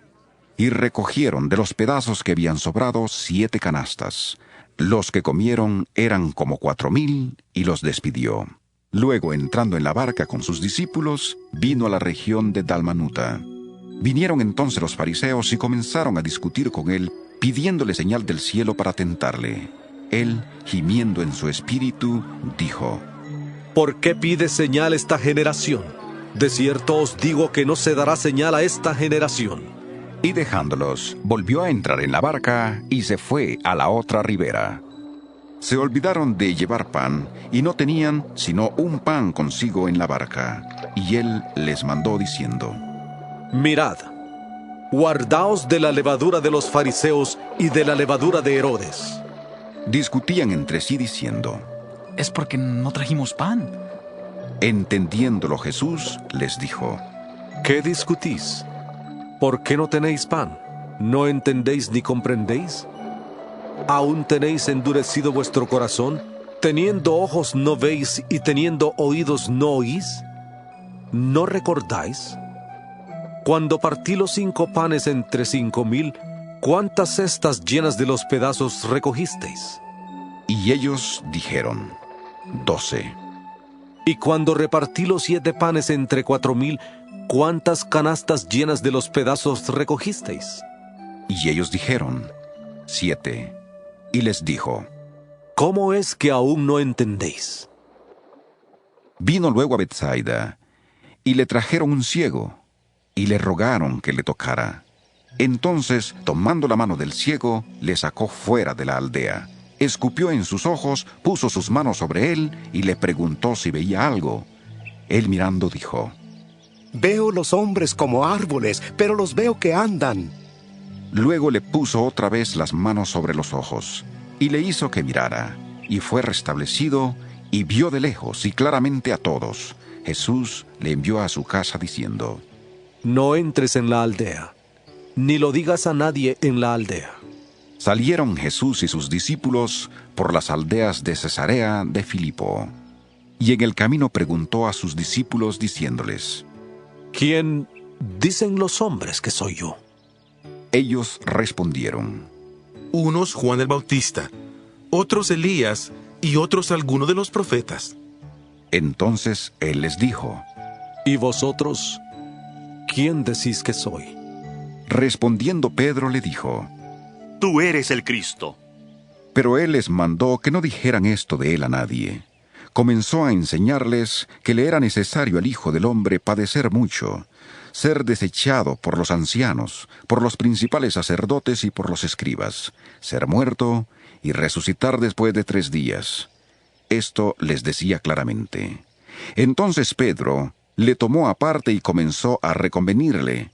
Y recogieron de los pedazos que habían sobrado 7 canastas. Los que comieron eran como 4,000, y los despidió. Luego, entrando en la barca con sus discípulos, vino a la región de Dalmanuta. Vinieron entonces los fariseos y comenzaron a discutir con él, pidiéndole señal del cielo para tentarle. Él, gimiendo en su espíritu, dijo: ¿Por qué pide señal esta generación? De cierto os digo que no se dará señal a esta generación. Y dejándolos, volvió a entrar en la barca y se fue a la otra ribera. Se olvidaron de llevar pan y no tenían sino un pan consigo en la barca. Y él les mandó diciendo: Mirad, guardaos de la levadura de los fariseos y de la levadura de Herodes. Discutían entre sí diciendo: Es porque no trajimos pan. Entendiéndolo Jesús les dijo: ¿Qué discutís? ¿Por qué no tenéis pan? ¿No entendéis ni comprendéis? ¿Aún tenéis endurecido vuestro corazón? ¿Teniendo ojos no veis y teniendo oídos no oís? ¿No recordáis? Cuando partí los 5 panes entre 5,000, ¿cuántas cestas llenas de los pedazos recogisteis? Y ellos dijeron, 12. Y cuando repartí los 7 panes entre 4,000, ¿cuántas canastas llenas de los pedazos recogisteis? Y ellos dijeron, 7. Y les dijo, ¿cómo es que aún no entendéis? Vino luego a Betsaida, y le trajeron un ciego, y le rogaron que le tocara. Entonces, tomando la mano del ciego, le sacó fuera de la aldea. Escupió en sus ojos, puso sus manos sobre él, y le preguntó si veía algo. Él mirando dijo, Veo los hombres como árboles, pero los veo que andan. Luego le puso otra vez las manos sobre los ojos, y le hizo que mirara, y fue restablecido, y vio de lejos y claramente a todos. Jesús le envió a su casa diciendo, no entres en la aldea, ni lo digas a nadie en la aldea. Salieron Jesús y sus discípulos por las aldeas de Cesarea de Filipo, y en el camino preguntó a sus discípulos diciéndoles, ¿quién dicen los hombres que soy yo? Ellos respondieron, unos Juan el Bautista, otros Elías y otros alguno de los profetas. Entonces él les dijo, ¿y vosotros quién decís que soy? Respondiendo Pedro le dijo, tú eres el Cristo. Pero él les mandó que no dijeran esto de él a nadie. Comenzó a enseñarles que le era necesario al Hijo del Hombre padecer mucho, ser desechado por los ancianos, por los principales sacerdotes y por los escribas, ser muerto y resucitar después de 3 días. Esto les decía claramente. Entonces Pedro le tomó aparte y comenzó a reconvenirle.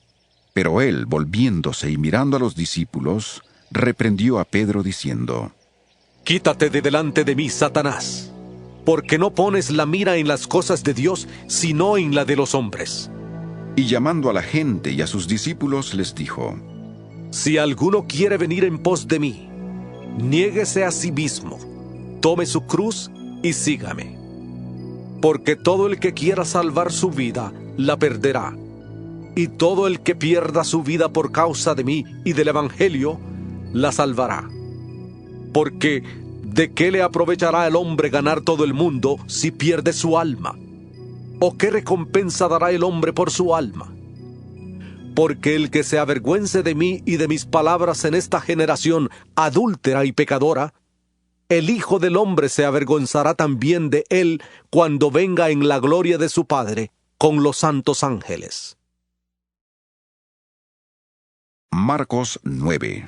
Pero él, volviéndose y mirando a los discípulos, reprendió a Pedro diciendo, quítate de delante de mí, Satanás, porque no pones la mira en las cosas de Dios, sino en la de los hombres. Y llamando a la gente y a sus discípulos les dijo, si alguno quiere venir en pos de mí, niéguese a sí mismo, tome su cruz y sígame. Porque todo el que quiera salvar su vida, la perderá. Y todo el que pierda su vida por causa de mí y del Evangelio, la salvará. Porque, ¿de qué le aprovechará el hombre ganar todo el mundo si pierde su alma? ¿O qué recompensa dará el hombre por su alma? Porque el que se avergüence de mí y de mis palabras en esta generación adúltera y pecadora, el Hijo del Hombre se avergonzará también de él cuando venga en la gloria de su Padre con los santos ángeles. Marcos 9.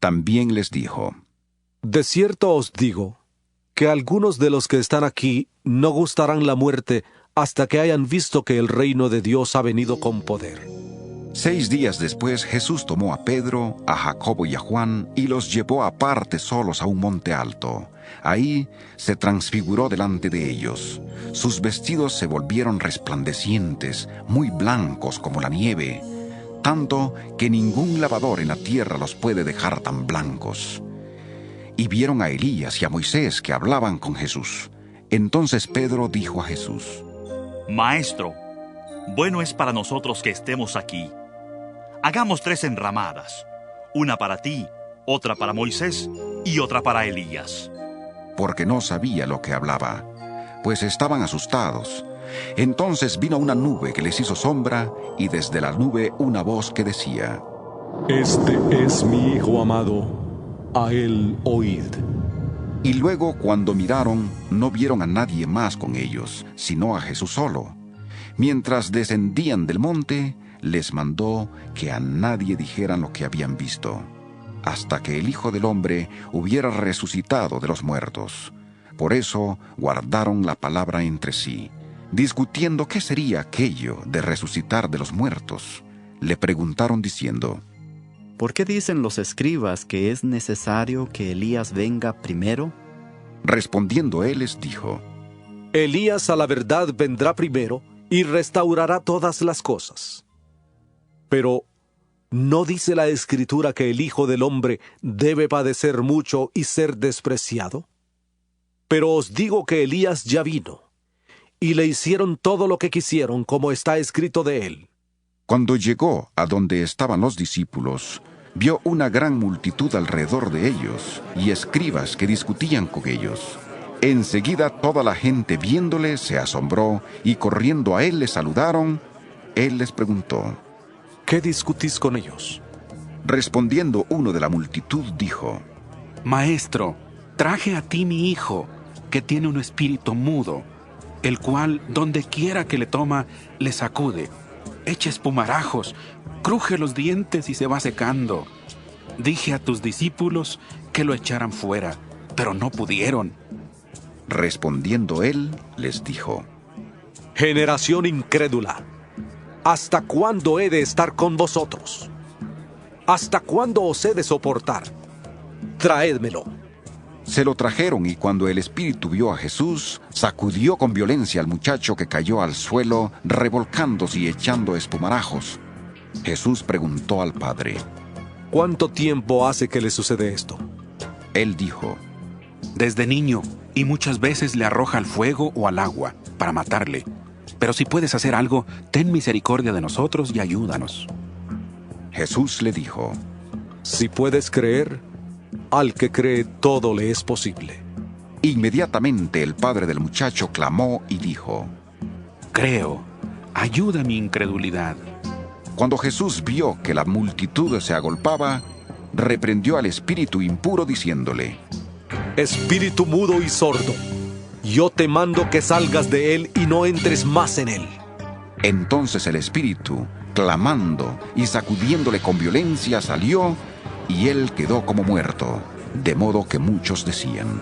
También les dijo, de cierto os digo, que algunos de los que están aquí no gustarán la muerte hasta que hayan visto que el reino de Dios ha venido con poder. 6 días después Jesús tomó a Pedro, a Jacobo y a Juan y los llevó aparte solos a un monte alto. Ahí se transfiguró delante de ellos. Sus vestidos se volvieron resplandecientes, muy blancos como la nieve, tanto que ningún lavador en la tierra los puede dejar tan blancos. Y vieron a Elías y a Moisés que hablaban con Jesús. Entonces Pedro dijo a Jesús, Maestro, bueno es para nosotros que estemos aquí. Hagamos 3 enramadas, una para ti, otra para Moisés y otra para Elías. Porque no sabía lo que hablaba, pues estaban asustados. Entonces vino una nube que les hizo sombra, y desde la nube una voz que decía, este es mi Hijo amado, a él oíd. Y luego, cuando miraron, no vieron a nadie más con ellos, sino a Jesús solo. Mientras descendían del monte, les mandó que a nadie dijeran lo que habían visto, hasta que el Hijo del Hombre hubiera resucitado de los muertos. Por eso guardaron la palabra entre sí, discutiendo qué sería aquello de resucitar de los muertos. Le preguntaron diciendo, ¿por qué dicen los escribas que es necesario que Elías venga primero? Respondiendo él les dijo, Elías a la verdad vendrá primero y restaurará todas las cosas. Pero ¿No dice la Escritura que el Hijo del Hombre debe padecer mucho y ser despreciado? Pero os digo que Elías ya vino, y le hicieron todo lo que quisieron, como está escrito de él. Cuando llegó a donde estaban los discípulos, vio una gran multitud alrededor de ellos y escribas que discutían con ellos. Enseguida toda la gente viéndole se asombró y corriendo a él le saludaron. Él les preguntó: ¿Qué discutís con ellos? Respondiendo uno de la multitud dijo: Maestro, traje a ti mi hijo, que tiene un espíritu mudo, el cual, donde quiera que le toma, le sacude, echa espumarajos, cruje los dientes y se va secando. Dije a tus discípulos que lo echaran fuera, pero no pudieron. Respondiendo él, les dijo: Generación incrédula, ¿hasta cuándo he de estar con vosotros? ¿Hasta cuándo os he de soportar? Traédmelo. Se lo trajeron, y cuando el espíritu vio a Jesús, sacudió con violencia al muchacho, que cayó al suelo, revolcándose y echando espumarajos. Jesús preguntó al padre: ¿Cuánto tiempo hace que le sucede esto? Él dijo: Desde niño, y muchas veces le arroja al fuego o al agua para matarle. Pero si puedes hacer algo, ten misericordia de nosotros y ayúdanos. Jesús le dijo: Si puedes creer, al que cree todo le es posible. Inmediatamente el padre del muchacho clamó y dijo: Creo, ayuda mi incredulidad. Cuando Jesús vio que la multitud se agolpaba, reprendió al espíritu impuro diciéndole: Espíritu mudo y sordo, yo te mando que salgas de él y no entres más en él. Entonces el espíritu, clamando y sacudiéndole con violencia, salió, y él quedó como muerto, de modo que muchos decían: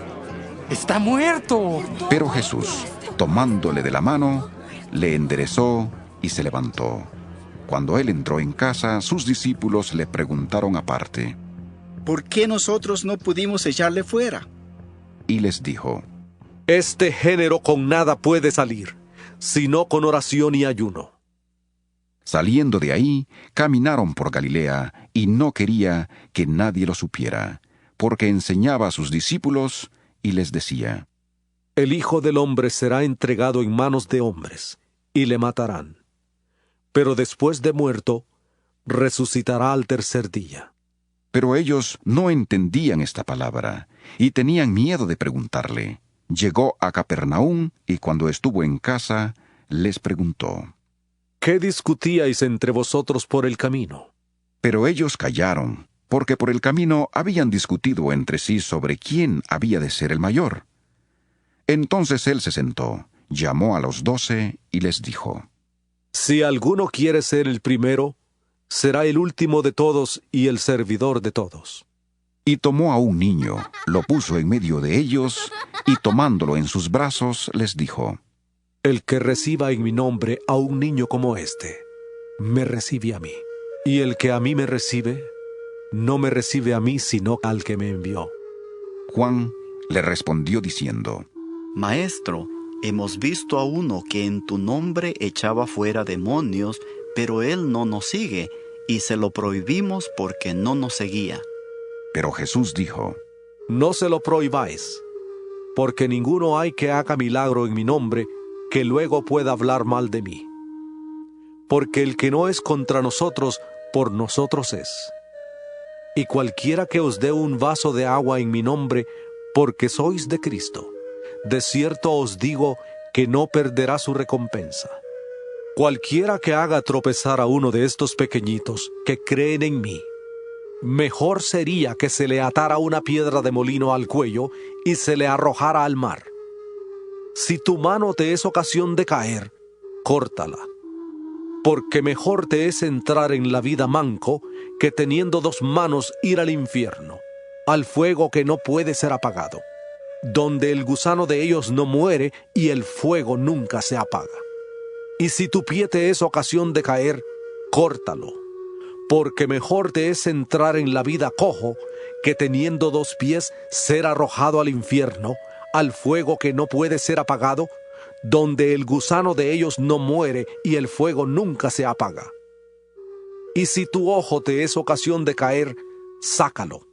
¡Está muerto! Pero Jesús, tomándole de la mano, le enderezó y se levantó. Cuando él entró en casa, sus discípulos le preguntaron aparte: ¿Por qué nosotros no pudimos echarle fuera? Y les dijo: Este género con nada puede salir, sino con oración y ayuno. Saliendo de ahí, caminaron por Galilea, y no quería que nadie lo supiera, porque enseñaba a sus discípulos y les decía: El Hijo del Hombre será entregado en manos de hombres, y le matarán. Pero después de muerto, resucitará al tercer día. Pero ellos no entendían esta palabra, y tenían miedo de preguntarle. Llegó a Capernaum, y cuando estuvo en casa, les preguntó: ¿Qué discutíais entre vosotros por el camino? Pero ellos callaron, porque por el camino habían discutido entre sí sobre quién había de ser el mayor. Entonces él se sentó, llamó a los 12 y les dijo: Si alguno quiere ser el primero, será el último de todos y el servidor de todos. Y tomó a un niño, lo puso en medio de ellos, y tomándolo en sus brazos, les dijo: El que reciba en mi nombre a un niño como este, me recibe a mí. Y el que a mí me recibe, no me recibe a mí, sino al que me envió. Juan le respondió diciendo: Maestro, hemos visto a uno que en tu nombre echaba fuera demonios, pero él no nos sigue, y se lo prohibimos porque no nos seguía. Pero Jesús dijo: No se lo prohibáis, porque ninguno hay que haga milagro en mi nombre que luego pueda hablar mal de mí. Porque el que no es contra nosotros, por nosotros es. Y cualquiera que os dé un vaso de agua en mi nombre, porque sois de Cristo, de cierto os digo que no perderá su recompensa. Cualquiera que haga tropezar a uno de estos pequeñitos que creen en mí, mejor sería que se le atara una piedra de molino al cuello y se le arrojara al mar. Si tu mano te es ocasión de caer, córtala, porque mejor te es entrar en la vida manco que teniendo 2 manos ir al infierno, al fuego que no puede ser apagado, donde el gusano de ellos no muere y el fuego nunca se apaga. Y si tu pie te es ocasión de caer, córtalo, porque mejor te es entrar en la vida cojo que teniendo 2 pies ser arrojado al infierno, al fuego que no puede ser apagado, donde el gusano de ellos no muere y el fuego nunca se apaga. Y si tu ojo te es ocasión de caer, sácalo.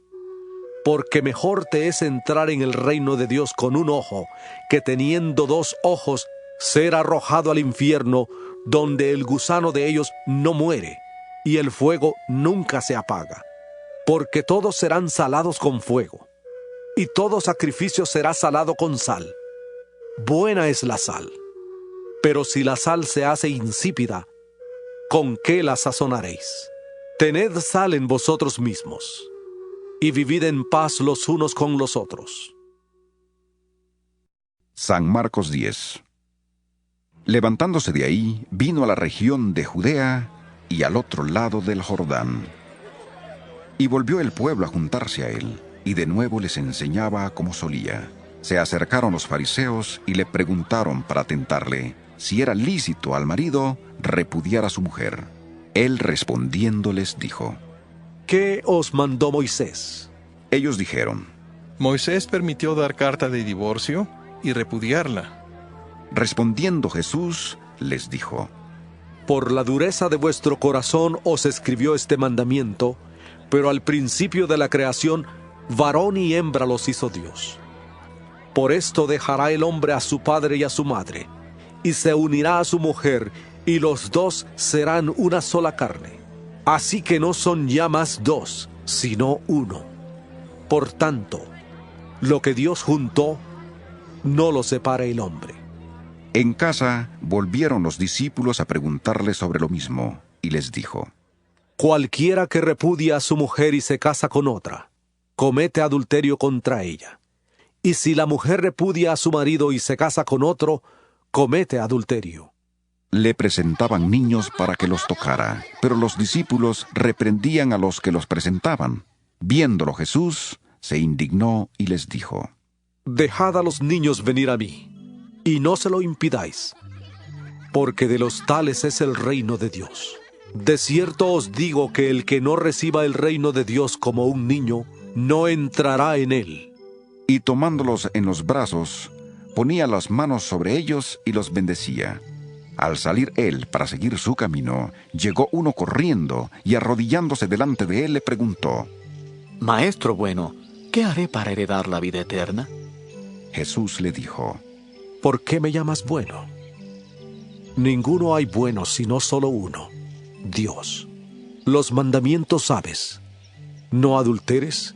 Porque mejor te es entrar en el reino de Dios con un ojo, que teniendo 2 ojos, ser arrojado al infierno, donde el gusano de ellos no muere, y el fuego nunca se apaga. Porque todos serán salados con fuego, y todo sacrificio será salado con sal. Buena es la sal, pero si la sal se hace insípida, ¿con qué la sazonaréis? Tened sal en vosotros mismos, y vivid en paz los unos con los otros. San Marcos 10. Levantándose de ahí, vino a la región de Judea y al otro lado del Jordán. Y volvió el pueblo a juntarse a él, y de nuevo les enseñaba como solía. Se acercaron los fariseos y le preguntaron para tentarle si era lícito al marido repudiar a su mujer. Él respondiendo les dijo: ¿Qué os mandó Moisés? Ellos dijeron: Moisés permitió dar carta de divorcio y repudiarla. Respondiendo Jesús, les dijo: Por la dureza de vuestro corazón os escribió este mandamiento, pero al principio de la creación, varón y hembra los hizo Dios. Por esto dejará el hombre a su padre y a su madre, y se unirá a su mujer, y los 2 serán una sola carne. Así que no son ya más 2, sino 1. Por tanto, lo que Dios juntó, no lo separe el hombre. En casa volvieron los discípulos a preguntarle sobre lo mismo, y les dijo: Cualquiera que repudia a su mujer y se casa con otra, comete adulterio contra ella. Y si la mujer repudia a su marido y se casa con otro, comete adulterio. Le presentaban niños para que los tocara, pero los discípulos reprendían a los que los presentaban. Viéndolo Jesús, se indignó y les dijo: Dejad a los niños venir a mí, y no se lo impidáis, porque de los tales es el reino de Dios. De cierto os digo que el que no reciba el reino de Dios como un niño, no entrará en él. Y tomándolos en los brazos, ponía las manos sobre ellos y los bendecía. Al salir él para seguir su camino, llegó uno corriendo y arrodillándose delante de él le preguntó: Maestro bueno, ¿qué haré para heredar la vida eterna? Jesús le dijo: ¿Por qué me llamas bueno? Ninguno hay bueno sino solo uno, Dios. Los mandamientos sabes: no adulteres,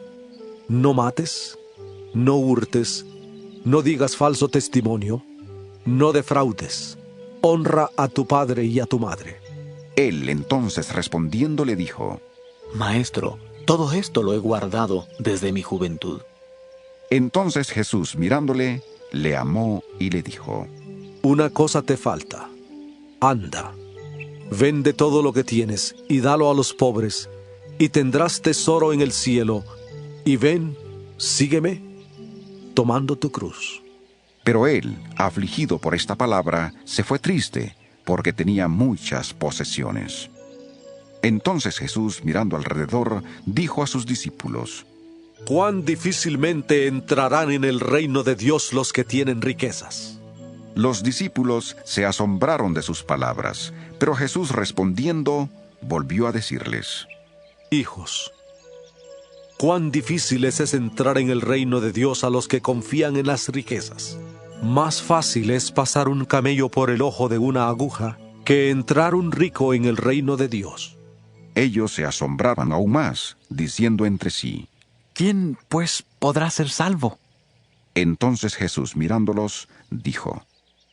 no mates, no hurtes, no digas falso testimonio, no defraudes, honra a tu padre y a tu madre. Él entonces respondiendo le dijo: Maestro, todo esto lo he guardado desde mi juventud. Entonces Jesús, mirándole, le amó y le dijo: Una cosa te falta. Anda, vende todo lo que tienes y dalo a los pobres, y tendrás tesoro en el cielo. Y ven, sígueme, tomando tu cruz. Pero él, afligido por esta palabra, se fue triste, porque tenía muchas posesiones. Entonces Jesús, mirando alrededor, dijo a sus discípulos: Cuán difícilmente entrarán en el reino de Dios los que tienen riquezas. Los discípulos se asombraron de sus palabras, pero Jesús respondiendo, volvió a decirles: Hijos, cuán difícil es entrar en el reino de Dios a los que confían en las riquezas. Más fácil es pasar un camello por el ojo de una aguja que entrar un rico en el reino de Dios. Ellos se asombraban aún más, diciendo entre sí: ¿Quién, pues, podrá ser salvo? Entonces Jesús, mirándolos, dijo: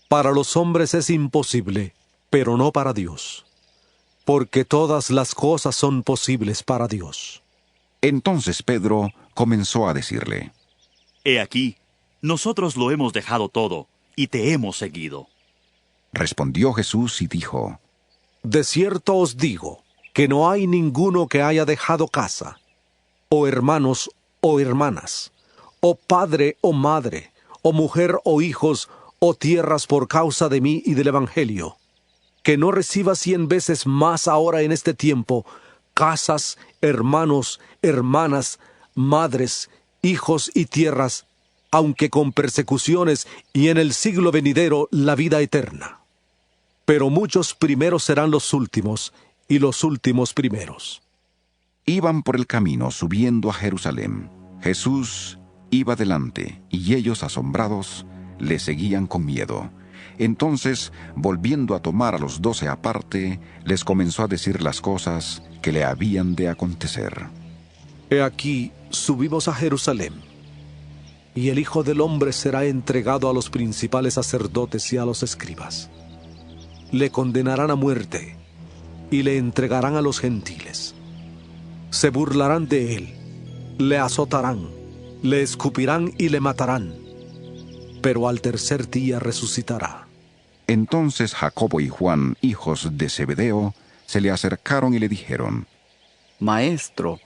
Para los hombres es imposible, pero no para Dios, porque todas las cosas son posibles para Dios. Entonces Pedro comenzó a decirle: He aquí, nosotros lo hemos dejado todo, y te hemos seguido. Respondió Jesús y dijo: De cierto os digo, que no hay ninguno que haya dejado casa, o hermanos o hermanas, o padre o madre, o mujer o hijos, o tierras por causa de mí y del Evangelio, que no reciba 100 veces más ahora en este tiempo, casas, hermanos, hermanas, madres, hijos y tierras, aunque con persecuciones, y en el siglo venidero la vida eterna. Pero muchos primeros serán los últimos, y los últimos primeros. Iban por el camino subiendo a Jerusalén. Jesús iba delante, y ellos, asombrados, le seguían con miedo. Entonces, volviendo a tomar a los 12 aparte, les comenzó a decir las cosas que le habían de acontecer. He aquí, subimos a Jerusalén, y el Hijo del Hombre será entregado a los principales sacerdotes y a los escribas. Le condenarán a muerte, y le entregarán a los gentiles. Se burlarán de él, le azotarán, le escupirán y le matarán, pero al tercer día resucitará. Entonces Jacobo y Juan, hijos de Zebedeo, se le acercaron y le dijeron: Maestro,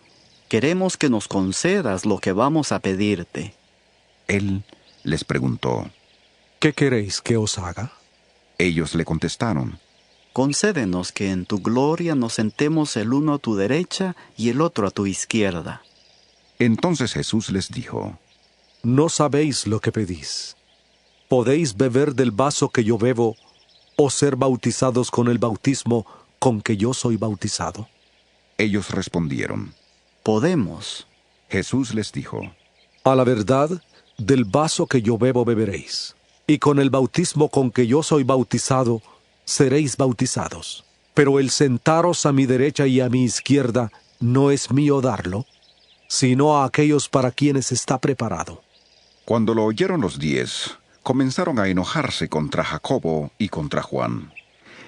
queremos que nos concedas lo que vamos a pedirte. Él les preguntó: ¿Qué queréis que os haga? Ellos le contestaron: Concédenos que en tu gloria nos sentemos el uno a tu derecha y el otro a tu izquierda. Entonces Jesús les dijo: No sabéis lo que pedís. ¿Podéis beber del vaso que yo bebo, o ser bautizados con el bautismo con que yo soy bautizado? Ellos respondieron: Podemos. Jesús les dijo: A la verdad, del vaso que yo bebo beberéis, y con el bautismo con que yo soy bautizado, seréis bautizados. Pero el sentaros a mi derecha y a mi izquierda no es mío darlo, sino a aquellos para quienes está preparado. Cuando lo oyeron los 10, comenzaron a enojarse contra Jacobo y contra Juan.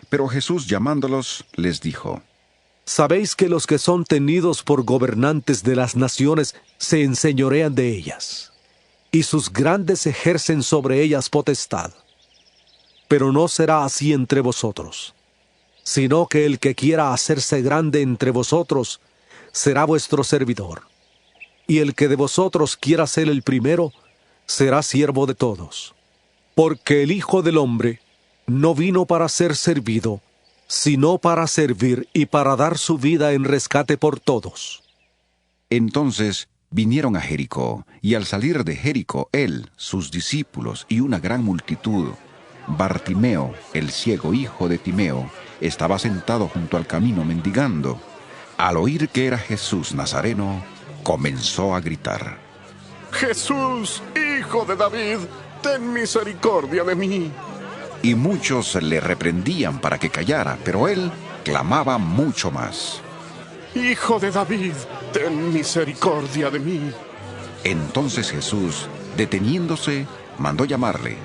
Pero Jesús, llamándolos, les dijo: Sabéis que los que son tenidos por gobernantes de las naciones se enseñorean de ellas, y sus grandes ejercen sobre ellas potestad. Pero no será así entre vosotros, sino que el que quiera hacerse grande entre vosotros será vuestro servidor, y el que de vosotros quiera ser el primero será siervo de todos. Porque el Hijo del Hombre no vino para ser servido, sino para servir y para dar su vida en rescate por todos. Entonces vinieron a Jericó, y al salir de Jericó, él, sus discípulos y una gran multitud, Bartimeo, el ciego hijo de Timeo, estaba sentado junto al camino mendigando. Al oír que era Jesús Nazareno, comenzó a gritar: Jesús, hijo de David, ten misericordia de mí. Y muchos le reprendían para que callara, pero él clamaba mucho más: Hijo de David, ten misericordia de mí. Entonces Jesús, deteniéndose, mandó llamarle,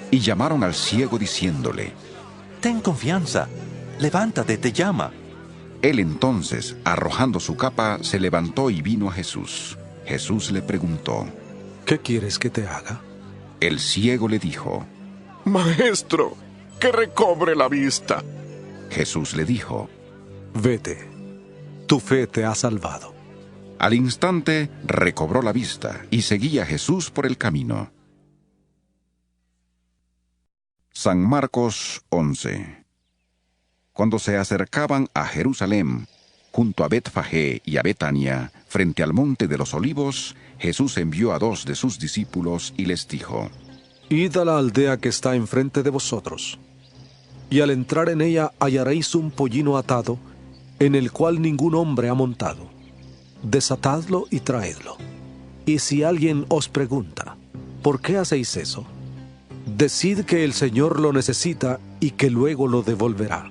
y llamaron al ciego diciéndole: Ten confianza, levántate, te llama. Él entonces, arrojando su capa, se levantó y vino a Jesús. Jesús le preguntó: ¿Qué quieres que te haga? El ciego le dijo: Maestro, que recobre la vista. Jesús le dijo: Vete, tu fe te ha salvado. Al instante recobró la vista y seguía a Jesús por el camino. San Marcos 11. Cuando se acercaban a Jerusalén, junto a Betfagé y a Betania, frente al monte de los Olivos, Jesús envió a 2 de sus discípulos y les dijo: Id a la aldea que está enfrente de vosotros, y al entrar en ella hallaréis un pollino atado, en el cual ningún hombre ha montado. Desatadlo y traedlo. Y si alguien os pregunta: ¿por qué hacéis eso?, decid que el Señor lo necesita y que luego lo devolverá.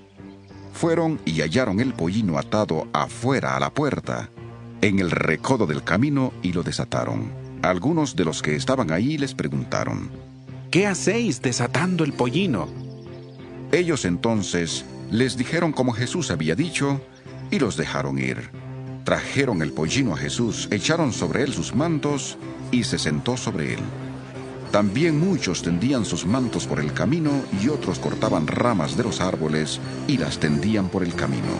Fueron y hallaron el pollino atado afuera a la puerta, en el recodo del camino, y lo desataron. Algunos de los que estaban ahí les preguntaron: ¿Qué hacéis desatando el pollino? Ellos entonces les dijeron como Jesús había dicho, y los dejaron ir. Trajeron el pollino a Jesús, echaron sobre él sus mantos, y se sentó sobre él. También muchos tendían sus mantos por el camino, y otros cortaban ramas de los árboles y las tendían por el camino.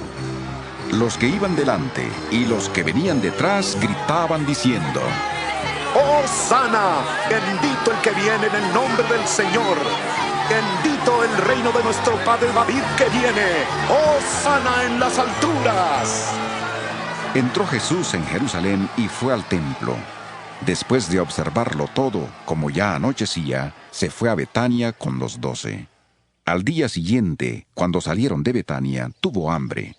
Los que iban delante y los que venían detrás gritaban diciendo: ¡Hosana! Bendito el que viene en el nombre del Señor. Bendito el reino de nuestro padre David que viene. ¡Hosana en las alturas! Entró Jesús en Jerusalén y fue al templo. Después de observarlo todo, como ya anochecía, se fue a Betania con los 12. Al día siguiente, cuando salieron de Betania, tuvo hambre.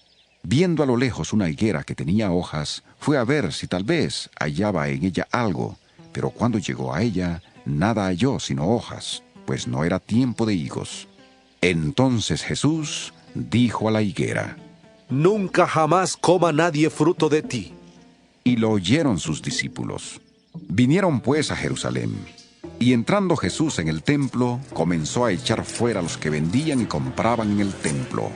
Viendo a lo lejos una higuera que tenía hojas, fue a ver si tal vez hallaba en ella algo, pero cuando llegó a ella, nada halló sino hojas, pues no era tiempo de higos. Entonces Jesús dijo a la higuera: Nunca jamás coma nadie fruto de ti. Y lo oyeron sus discípulos. Vinieron pues a Jerusalén, y entrando Jesús en el templo, comenzó a echar fuera a los que vendían y compraban en el templo.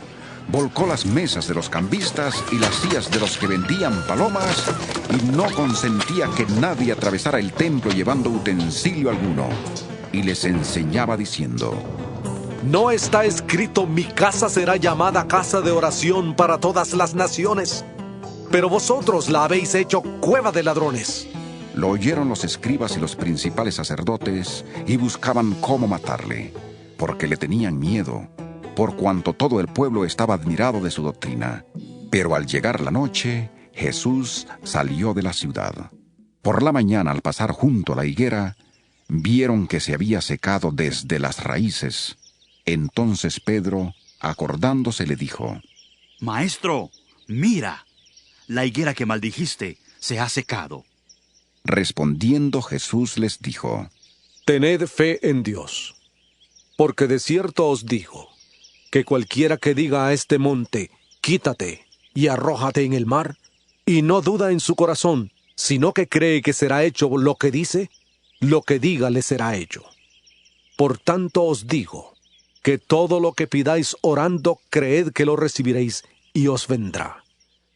Volcó las mesas de los cambistas y las sillas de los que vendían palomas, y no consentía que nadie atravesara el templo llevando utensilio alguno. Y les enseñaba diciendo: ¿No está escrito, mi casa será llamada casa de oración para todas las naciones? Pero vosotros la habéis hecho cueva de ladrones. Lo oyeron los escribas y los principales sacerdotes, y buscaban cómo matarle, porque le tenían miedo, por cuanto todo el pueblo estaba admirado de su doctrina. Pero al llegar la noche, Jesús salió de la ciudad. Por la mañana, al pasar junto a la higuera, vieron que se había secado desde las raíces. Entonces Pedro, acordándose, le dijo: Maestro, mira, la higuera que maldijiste se ha secado. Respondiendo Jesús les dijo: Tened fe en Dios, porque de cierto os digo, que cualquiera que diga a este monte, quítate y arrójate en el mar, y no duda en su corazón, sino que cree que será hecho lo que dice, lo que diga le será hecho. Por tanto os digo, que todo lo que pidáis orando, creed que lo recibiréis, y os vendrá.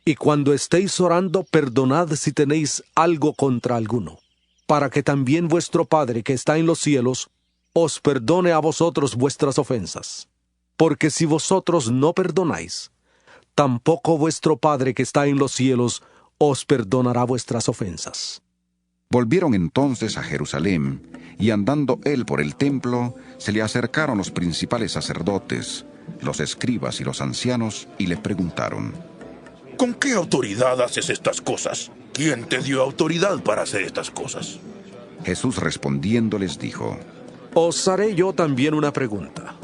Y cuando estéis orando, perdonad si tenéis algo contra alguno, para que también vuestro Padre que está en los cielos os perdone a vosotros vuestras ofensas. Porque si vosotros no perdonáis, tampoco vuestro Padre que está en los cielos os perdonará vuestras ofensas. Volvieron entonces a Jerusalén, y andando él por el templo, se le acercaron los principales sacerdotes, los escribas y los ancianos, y le preguntaron: ¿Con qué autoridad haces estas cosas? ¿Quién te dio autoridad para hacer estas cosas? Jesús respondiendo les dijo: Os haré yo también una pregunta.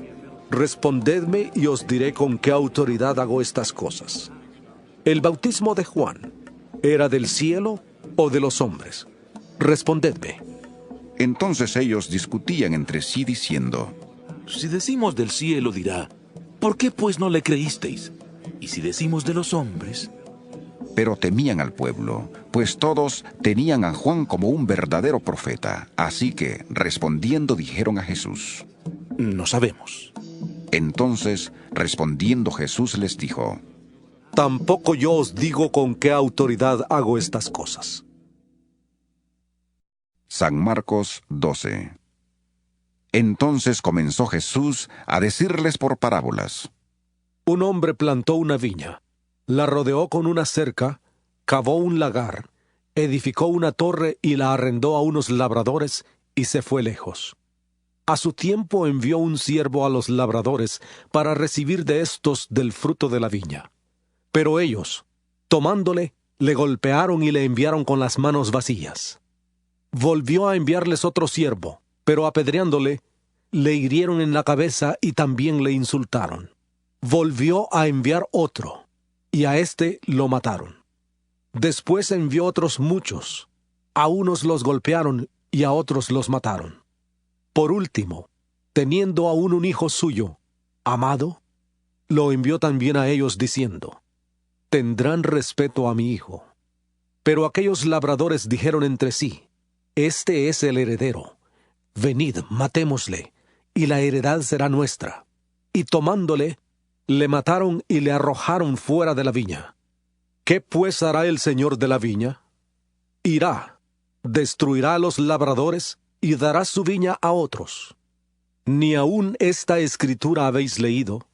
Respondedme y os diré con qué autoridad hago estas cosas. ¿El bautismo de Juan era del cielo o de los hombres? Respondedme. Entonces ellos discutían entre sí diciendo: Si decimos del cielo, dirá, ¿por qué pues no le creísteis? Y si decimos de los hombres... Pero temían al pueblo, pues todos tenían a Juan como un verdadero profeta. Así que, respondiendo, dijeron a Jesús: No sabemos. Entonces, respondiendo Jesús les dijo: Tampoco yo os digo con qué autoridad hago estas cosas. San Marcos 12. Entonces comenzó Jesús a decirles por parábolas: Un hombre plantó una viña, la rodeó con una cerca, cavó un lagar, edificó una torre y la arrendó a unos labradores y se fue lejos. A su tiempo envió un siervo a los labradores para recibir de éstos del fruto de la viña. Pero ellos, tomándole, le golpearon y le enviaron con las manos vacías. Volvió a enviarles otro siervo, pero apedreándole, le hirieron en la cabeza y también le insultaron. Volvió a enviar otro, y a éste lo mataron. Después envió otros muchos. A unos los golpearon y a otros los mataron. Por último, teniendo aún un hijo suyo, amado, lo envió también a ellos diciendo: Tendrán respeto a mi hijo. Pero aquellos labradores dijeron entre sí: Este es el heredero. Venid, matémosle, y la heredad será nuestra. Y tomándole, le mataron y le arrojaron fuera de la viña. ¿Qué pues hará el señor de la viña? Irá, destruirá a los labradores y dará su viña a otros. ¿Ni aún esta escritura habéis leído?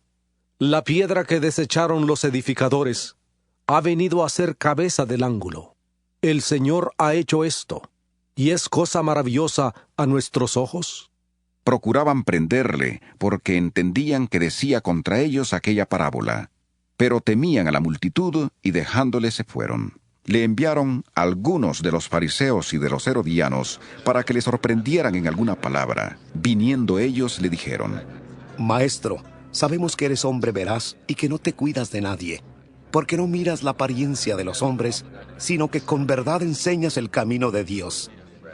La piedra que desecharon los edificadores ha venido a ser cabeza del ángulo. El Señor ha hecho esto, y es cosa maravillosa a nuestros ojos. Procuraban prenderle, porque entendían que decía contra ellos aquella parábola. Pero temían a la multitud, y dejándole se fueron. Le enviaron algunos de los fariseos y de los herodianos, para que le sorprendieran en alguna palabra. Viniendo ellos, le dijeron: Maestro, sabemos que eres hombre veraz y que no te cuidas de nadie. porque no miras la apariencia de los hombres, sino que con verdad enseñas el camino de Dios.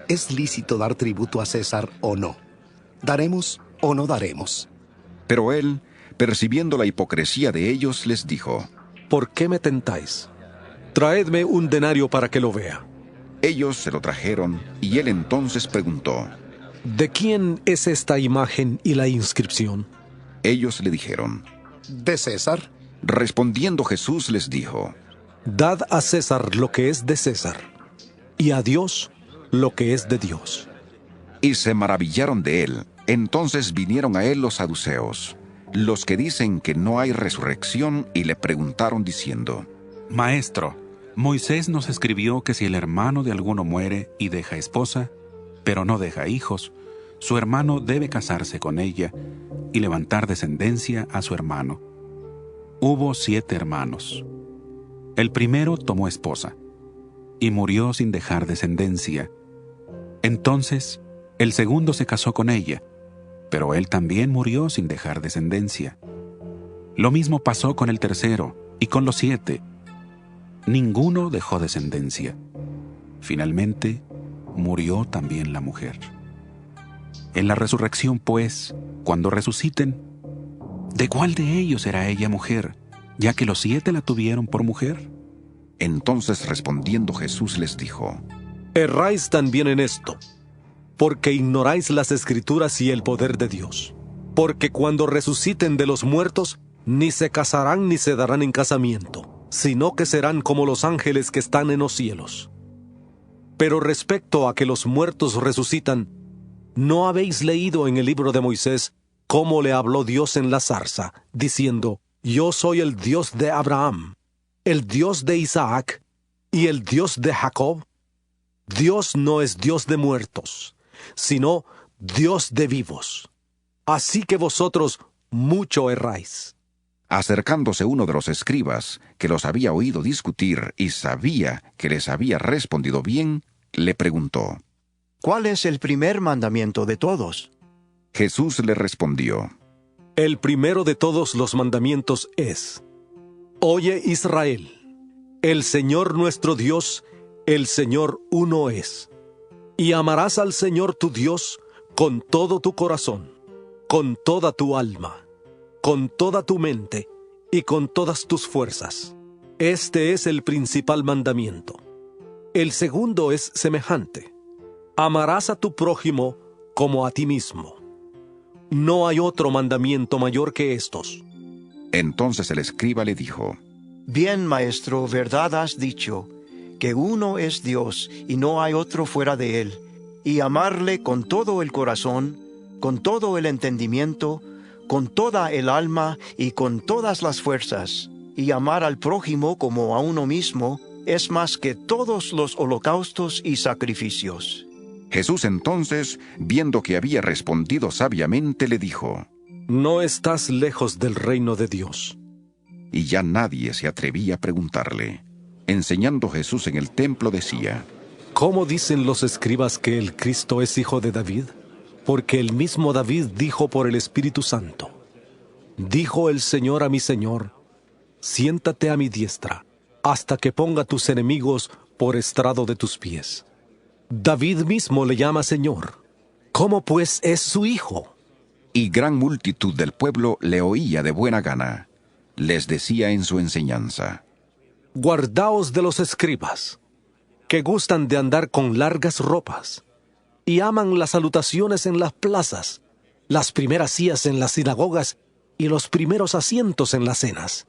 ¿Es lícito dar tributo a César o no? ¿Daremos o no daremos? Pero él, percibiendo la hipocresía de ellos, les dijo: ¿Por qué me tentáis? Traedme un denario para que lo vea. Ellos se lo trajeron, y él entonces preguntó: ¿De quién es esta imagen y la inscripción? Ellos le dijeron: ¿De César? Respondiendo Jesús les dijo: Dad a César lo que es de César, y a Dios lo que es de Dios. Y se maravillaron de él. Entonces vinieron a él los saduceos, los que dicen que no hay resurrección, y le preguntaron diciendo: Maestro, Moisés nos escribió que si el hermano de alguno muere y deja esposa, pero no deja hijos, su hermano debe casarse con ella y levantar descendencia a su hermano. Hubo 7 hermanos. El primero tomó esposa y murió sin dejar descendencia. Entonces, el segundo se casó con ella, pero él también murió sin dejar descendencia. Lo mismo pasó con el tercero y con los 7. Ninguno dejó descendencia. Finalmente, murió también la mujer. En la resurrección, pues, cuando resuciten, ¿de cuál de ellos será ella mujer, ya que los 7 la tuvieron por mujer? Entonces respondiendo Jesús les dijo: Erráis también en esto, porque ignoráis las Escrituras y el poder de Dios. Porque cuando resuciten de los muertos, ni se casarán ni se darán en casamiento, sino que serán como los ángeles que están en los cielos. Pero respecto a que los muertos resucitan, ¿no habéis leído en el libro de Moisés cómo le habló Dios en la zarza, diciendo: Yo soy el Dios de Abraham, el Dios de Isaac y el Dios de Jacob? Dios no es Dios de muertos, sino Dios de vivos. Así que vosotros mucho erráis. Acercándose uno de los escribas, que los había oído discutir y sabía que les había respondido bien, le preguntó: ¿Cuál es el primer mandamiento de todos? Jesús le respondió: El primero de todos los mandamientos es: Oye, Israel, el Señor nuestro Dios, el Señor uno es. Y amarás al Señor tu Dios con todo tu corazón, con toda tu alma, con toda tu mente y con todas tus fuerzas. Este es el principal mandamiento. El segundo es semejante: amarás a tu prójimo como a ti mismo. No hay otro mandamiento mayor que estos. Entonces el escriba le dijo: Bien, maestro, verdad has dicho, que uno es Dios y no hay otro fuera de él, y amarle con todo el corazón, con todo el entendimiento, con toda el alma y con todas las fuerzas, y amar al prójimo como a uno mismo, es más que todos los holocaustos y sacrificios. Jesús entonces, viendo que había respondido sabiamente, le dijo: No estás lejos del reino de Dios. Y ya nadie se atrevía a preguntarle. Enseñando Jesús en el templo decía: ¿Cómo dicen los escribas que el Cristo es hijo de David? Porque el mismo David dijo por el Espíritu Santo: Dijo el Señor a mi Señor: Siéntate a mi diestra, hasta que ponga tus enemigos por estrado de tus pies. David mismo le llama Señor. ¿Cómo pues es su hijo? Y gran multitud del pueblo le oía de buena gana. Les decía en su enseñanza: Guardaos de los escribas, que gustan de andar con largas ropas, y aman las salutaciones en las plazas, las primeras sillas en las sinagogas, y los primeros asientos en las cenas,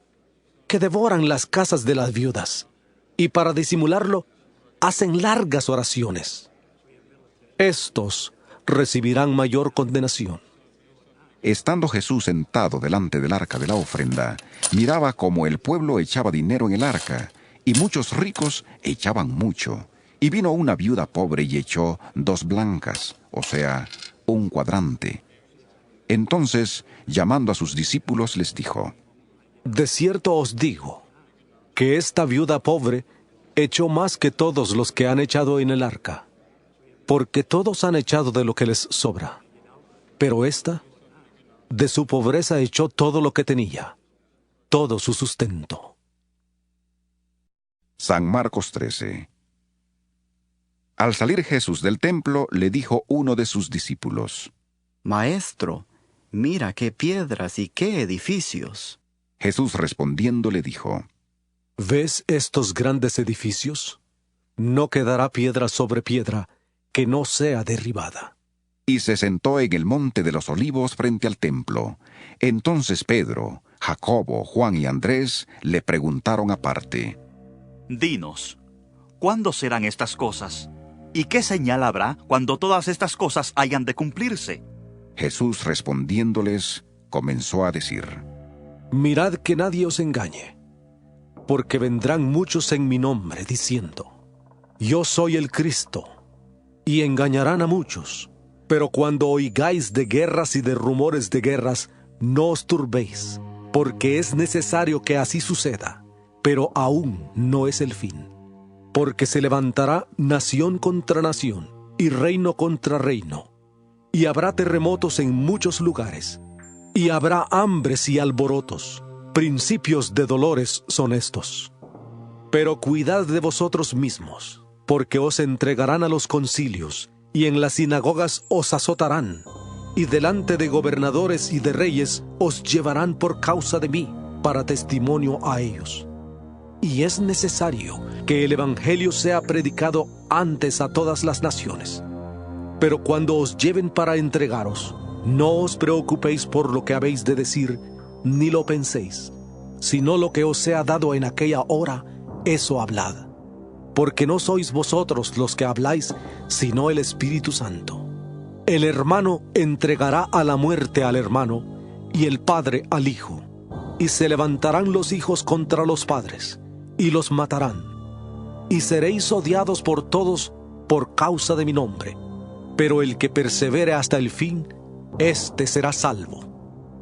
que devoran las casas de las viudas, y para disimularlo, hacen largas oraciones. Estos recibirán mayor condenación. Estando Jesús sentado delante del arca de la ofrenda, miraba cómo el pueblo echaba dinero en el arca, y muchos ricos echaban mucho. Y vino una viuda pobre y echó 2 blancas, o sea, 1 cuadrante. Entonces, llamando a sus discípulos, les dijo: De cierto os digo, que esta viuda pobre echó más que todos los que han echado en el arca, porque todos han echado de lo que les sobra. Pero ésta, de su pobreza echó todo lo que tenía, todo su sustento. San Marcos 13. Al salir Jesús del templo, le dijo uno de sus discípulos: Maestro, mira qué piedras y qué edificios. Jesús respondiendo le dijo: ¿Ves estos grandes edificios? No quedará piedra sobre piedra que no sea derribada. Y se sentó en el monte de los olivos frente al templo. Entonces Pedro, Jacobo, Juan y Andrés le preguntaron aparte: Dinos, ¿cuándo serán estas cosas? ¿Y qué señal habrá cuando todas estas cosas hayan de cumplirse? Jesús respondiéndoles, comenzó a decir: Mirad que nadie os engañe, porque vendrán muchos en mi nombre, diciendo: Yo soy el Cristo, y engañarán a muchos. Pero cuando oigáis de guerras y de rumores de guerras, no os turbéis, porque es necesario que así suceda, pero aún no es el fin. Porque se levantará nación contra nación, y reino contra reino, y habrá terremotos en muchos lugares, y habrá hambres y alborotos. Principios de dolores son estos. Pero cuidad de vosotros mismos, porque os entregarán a los concilios, y en las sinagogas os azotarán, y delante de gobernadores y de reyes os llevarán por causa de mí, para testimonio a ellos. Y es necesario que el evangelio sea predicado antes a todas las naciones. Pero cuando os lleven para entregaros, no os preocupéis por lo que habéis de decir, ni lo penséis, sino lo que os sea dado en aquella hora, eso hablad. Porque no sois vosotros los que habláis, sino el Espíritu Santo. El hermano entregará a la muerte al hermano, y el padre al hijo. Y se levantarán los hijos contra los padres, y los matarán. Y seréis odiados por todos por causa de mi nombre. Pero el que persevere hasta el fin, éste será salvo.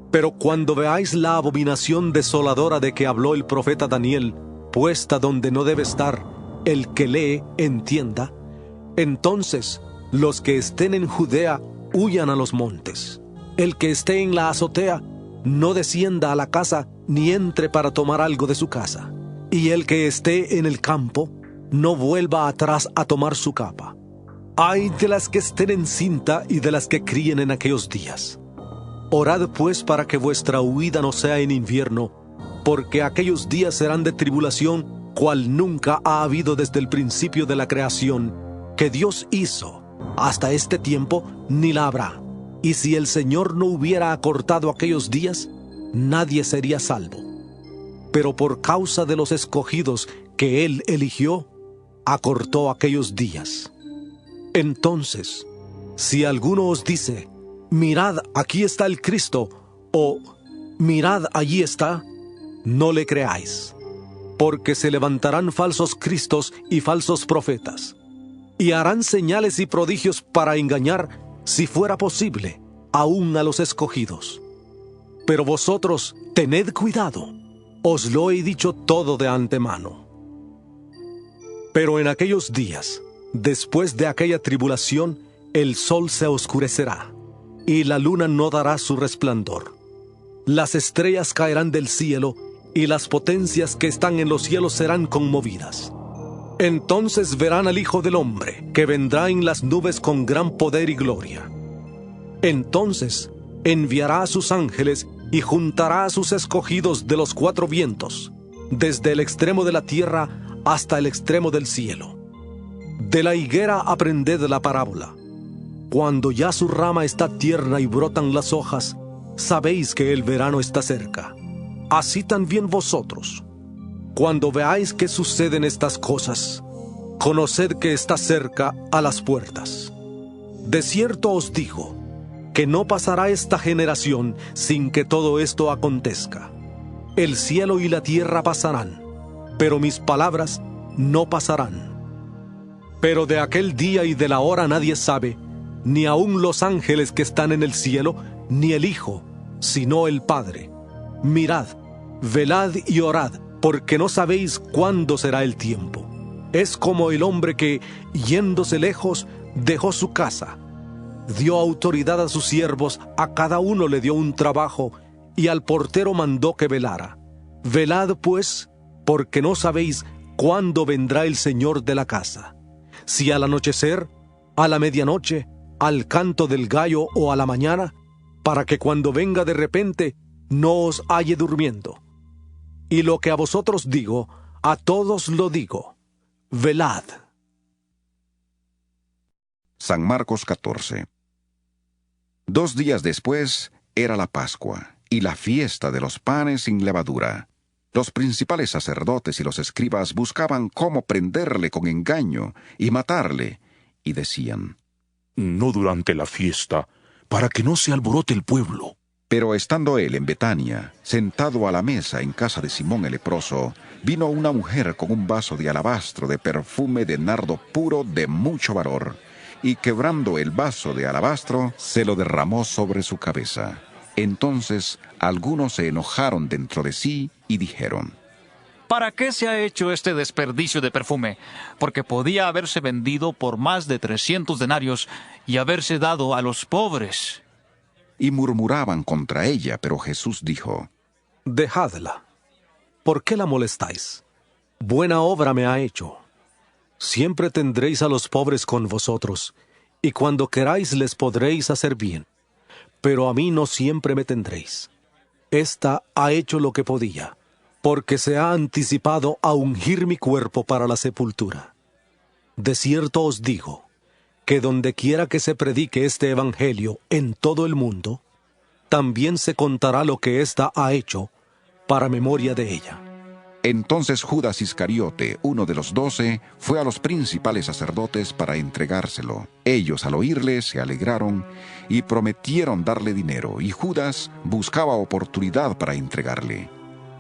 Pero cuando veáis la abominación desoladora de que habló el profeta Daniel, puesta donde no debe estar, el que lee entienda, entonces los que estén en Judea huyan a los montes. El que esté en la azotea no descienda a la casa ni entre para tomar algo de su casa. Y el que esté en el campo no vuelva atrás a tomar su capa. Ay de las que estén encinta y de las que críen en aquellos días. Orad pues para que vuestra huida no sea en invierno, porque aquellos días serán de tribulación, cual nunca ha habido desde el principio de la creación que Dios hizo hasta este tiempo, ni la habrá. Y si el Señor no hubiera acortado aquellos días, nadie sería salvo. Pero por causa de los escogidos que Él eligió, acortó aquellos días. Entonces, si alguno os dice: mirad, aquí está el Cristo, o mirad, allí está, no le creáis. Porque se levantarán falsos cristos y falsos profetas, y harán señales y prodigios para engañar, si fuera posible, aún a los escogidos. Pero vosotros tened cuidado, os lo he dicho todo de antemano. Pero en aquellos días, después de aquella tribulación, el sol se oscurecerá, y la luna no dará su resplandor. Las estrellas caerán del cielo, y las potencias que están en los cielos serán conmovidas. Entonces verán al Hijo del Hombre, que vendrá en las nubes con gran poder y gloria. Entonces enviará a sus ángeles y juntará a sus escogidos de los cuatro vientos, desde el extremo de la tierra hasta el extremo del cielo. De la higuera aprended la parábola. Cuando ya su rama está tierna y brotan las hojas, sabéis que el verano está cerca. Así también vosotros, cuando veáis que suceden estas cosas, conoced que está cerca a las puertas. De cierto os digo, que no pasará esta generación sin que todo esto acontezca. El cielo y la tierra pasarán, pero mis palabras no pasarán. Pero de aquel día y de la hora nadie sabe, ni aun los ángeles que están en el cielo, ni el Hijo, sino el Padre. Mirad, velad y orad, porque no sabéis cuándo será el tiempo. Es como el hombre que, yéndose lejos, dejó su casa. Dio autoridad a sus siervos, a cada uno le dio un trabajo, y al portero mandó que velara. Velad pues, porque no sabéis ¿cuándo vendrá el Señor de la casa? Si al anochecer, a la medianoche, al canto del gallo o a la mañana, para que cuando venga de repente no os halle durmiendo. Y lo que a vosotros digo, a todos lo digo: velad. San Marcos 14. 2 días después era la Pascua y la fiesta de los panes sin levadura. Los principales sacerdotes y los escribas buscaban cómo prenderle con engaño y matarle, y decían: No durante la fiesta, para que no se alborote el pueblo. Pero estando él en Betania, sentado a la mesa en casa de Simón el leproso, vino una mujer con un vaso de alabastro de perfume de nardo puro de mucho valor, y quebrando el vaso de alabastro, se lo derramó sobre su cabeza. Entonces algunos se enojaron dentro de sí y dijeron: ¿Para qué se ha hecho este desperdicio de perfume? Porque podía haberse vendido por más de 300 denarios y haberse dado a los pobres. Y murmuraban contra ella, pero Jesús dijo: Dejadla. ¿Por qué la molestáis? Buena obra me ha hecho. Siempre tendréis a los pobres con vosotros, y cuando queráis les podréis hacer bien. Pero a mí no siempre me tendréis. Esta ha hecho lo que podía, porque se ha anticipado a ungir mi cuerpo para la sepultura. De cierto os digo, que donde quiera que se predique este evangelio en todo el mundo, también se contará lo que ésta ha hecho, para memoria de ella. Entonces Judas Iscariote, uno de los 12, fue a los principales sacerdotes para entregárselo. Ellos, al oírle, se alegraron y prometieron darle dinero, y Judas buscaba oportunidad para entregarle.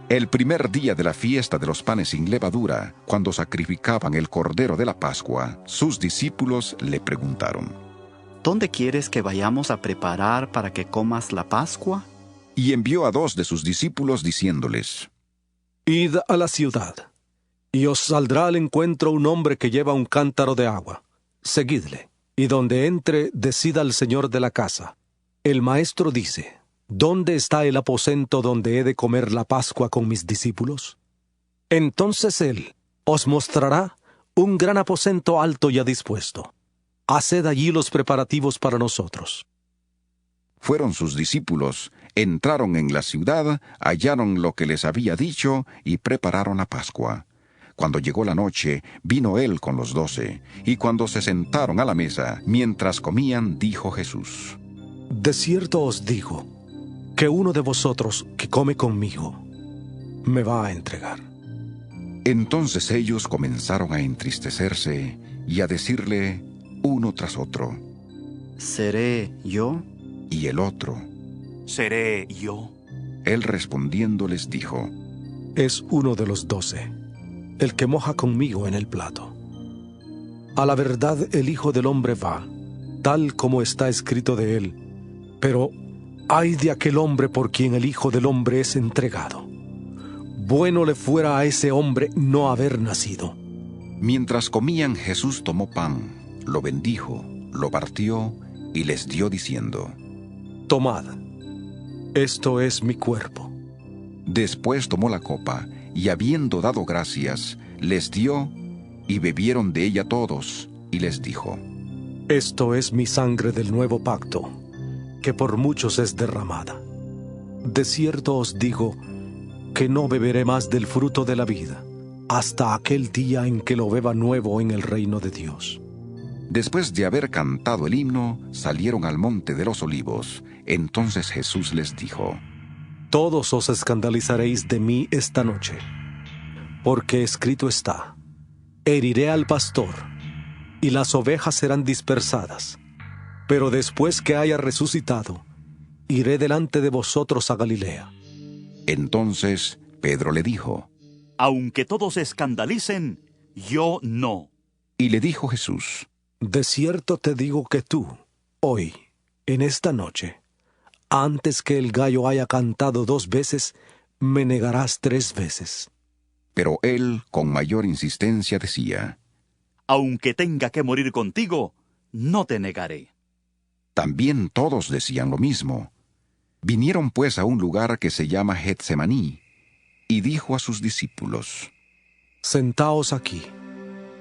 El primer día de la fiesta de los panes sin levadura, cuando sacrificaban el cordero de la Pascua, sus discípulos le preguntaron: ¿Dónde quieres que vayamos a preparar para que comas la Pascua? Y envió a 2 de sus discípulos diciéndoles: Id a la ciudad, y os saldrá al encuentro un hombre que lleva un cántaro de agua. Seguidle, y donde entre, decid al señor de la casa: El maestro dice: ¿Dónde está el aposento donde he de comer la Pascua con mis discípulos? Entonces él os mostrará un gran aposento alto ya dispuesto. Haced allí los preparativos para nosotros. Fueron sus discípulos, entraron en la ciudad, hallaron lo que les había dicho y prepararon la Pascua. Cuando llegó la noche, vino él con los 12, y cuando se sentaron a la mesa, mientras comían, dijo Jesús: De cierto os digo, que uno de vosotros que come conmigo me va a entregar. Entonces ellos comenzaron a entristecerse y a decirle uno tras otro: ¿Seré yo? Y el otro: ¿Seré yo? Él respondiendo les dijo: Es uno de los 12, el que moja conmigo en el plato. A la verdad el Hijo del Hombre va, tal como está escrito de él, pero ¡ay de aquel hombre por quien el Hijo del Hombre es entregado! Bueno le fuera a ese hombre no haber nacido. Mientras comían, Jesús tomó pan, lo bendijo, lo partió y les dio diciendo: Tomad, esto es mi cuerpo. Después tomó la copa, y habiendo dado gracias, les dio, y bebieron de ella todos, y les dijo: Esto es mi sangre del nuevo pacto, que por muchos es derramada. De cierto os digo, que no beberé más del fruto de la vida, hasta aquel día en que lo beba nuevo en el reino de Dios. Después de haber cantado el himno, salieron al monte de los olivos. Entonces Jesús les dijo: Todos os escandalizaréis de mí esta noche, porque escrito está: Heriré al pastor, y las ovejas serán dispersadas. Pero después que haya resucitado, iré delante de vosotros a Galilea. Entonces Pedro le dijo: Aunque todos se escandalicen, yo no. Y le dijo Jesús: De cierto te digo que tú, hoy, en esta noche, antes que el gallo haya cantado 2 veces, me negarás 3 veces. Pero él, con mayor insistencia, decía: Aunque tenga que morir contigo, no te negaré. También todos decían lo mismo. Vinieron pues a un lugar que se llama Getsemaní, y dijo a sus discípulos: Sentaos aquí,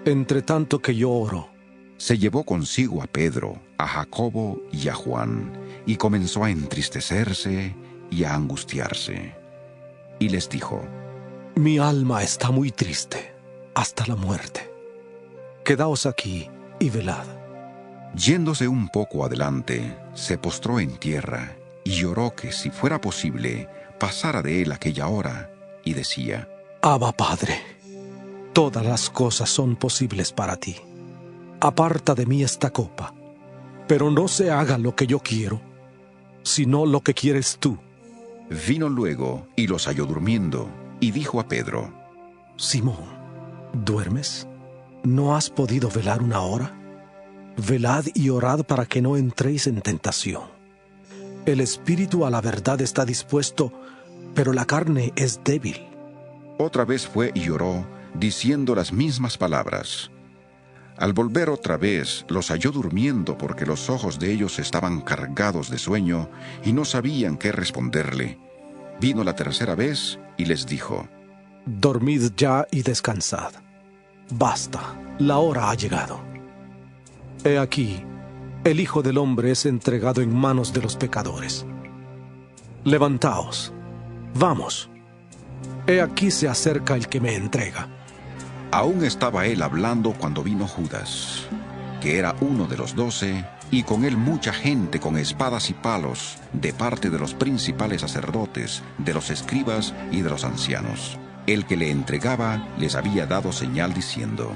entre tanto que yo oro. Se llevó consigo a Pedro, a Jacobo y a Juan, y comenzó a entristecerse y a angustiarse. Y les dijo: Mi alma está muy triste, hasta la muerte. Quedaos aquí y velad. Yéndose un poco adelante, se postró en tierra y lloró que, si fuera posible, pasara de él aquella hora, y decía: Abba, Padre, todas las cosas son posibles para ti. Aparta de mí esta copa, pero no se haga lo que yo quiero, sino lo que quieres tú. Vino luego y los halló durmiendo, y dijo a Pedro: Simón, ¿duermes? ¿No has podido velar una hora? Velad y orad para que no entréis en tentación. El espíritu a la verdad está dispuesto, pero la carne es débil. Otra vez fue y oró, diciendo las mismas palabras. Al volver otra vez, los halló durmiendo, porque los ojos de ellos estaban cargados de sueño y no sabían qué responderle. Vino la tercera vez y les dijo: Dormid ya y descansad. Basta, la hora ha llegado. He aquí, el Hijo del Hombre es entregado en manos de los pecadores. Levantaos, vamos. He aquí se acerca el que me entrega. Aún estaba él hablando cuando vino Judas, que era uno de los 12, y con él mucha gente con espadas y palos, de parte de los principales sacerdotes, de los escribas y de los ancianos. El que le entregaba les había dado señal diciendo: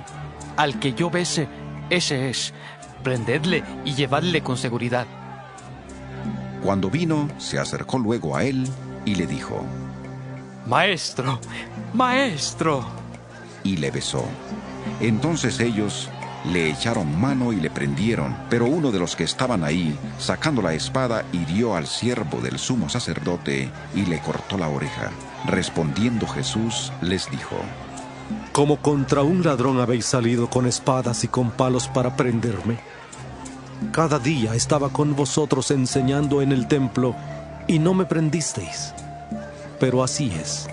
Al que yo bese, ese es. Prendedle y llevadle con seguridad. Cuando vino, se acercó luego a él y le dijo: Maestro, maestro. Y le besó. Entonces ellos le echaron mano y le prendieron, pero uno de los que estaban ahí, sacando la espada, hirió al siervo del sumo sacerdote y le cortó la oreja. Respondiendo Jesús, les dijo: Como contra un ladrón habéis salido con espadas y con palos para prenderme. Cada día estaba con vosotros enseñando en el templo, y no me prendisteis. Pero así es,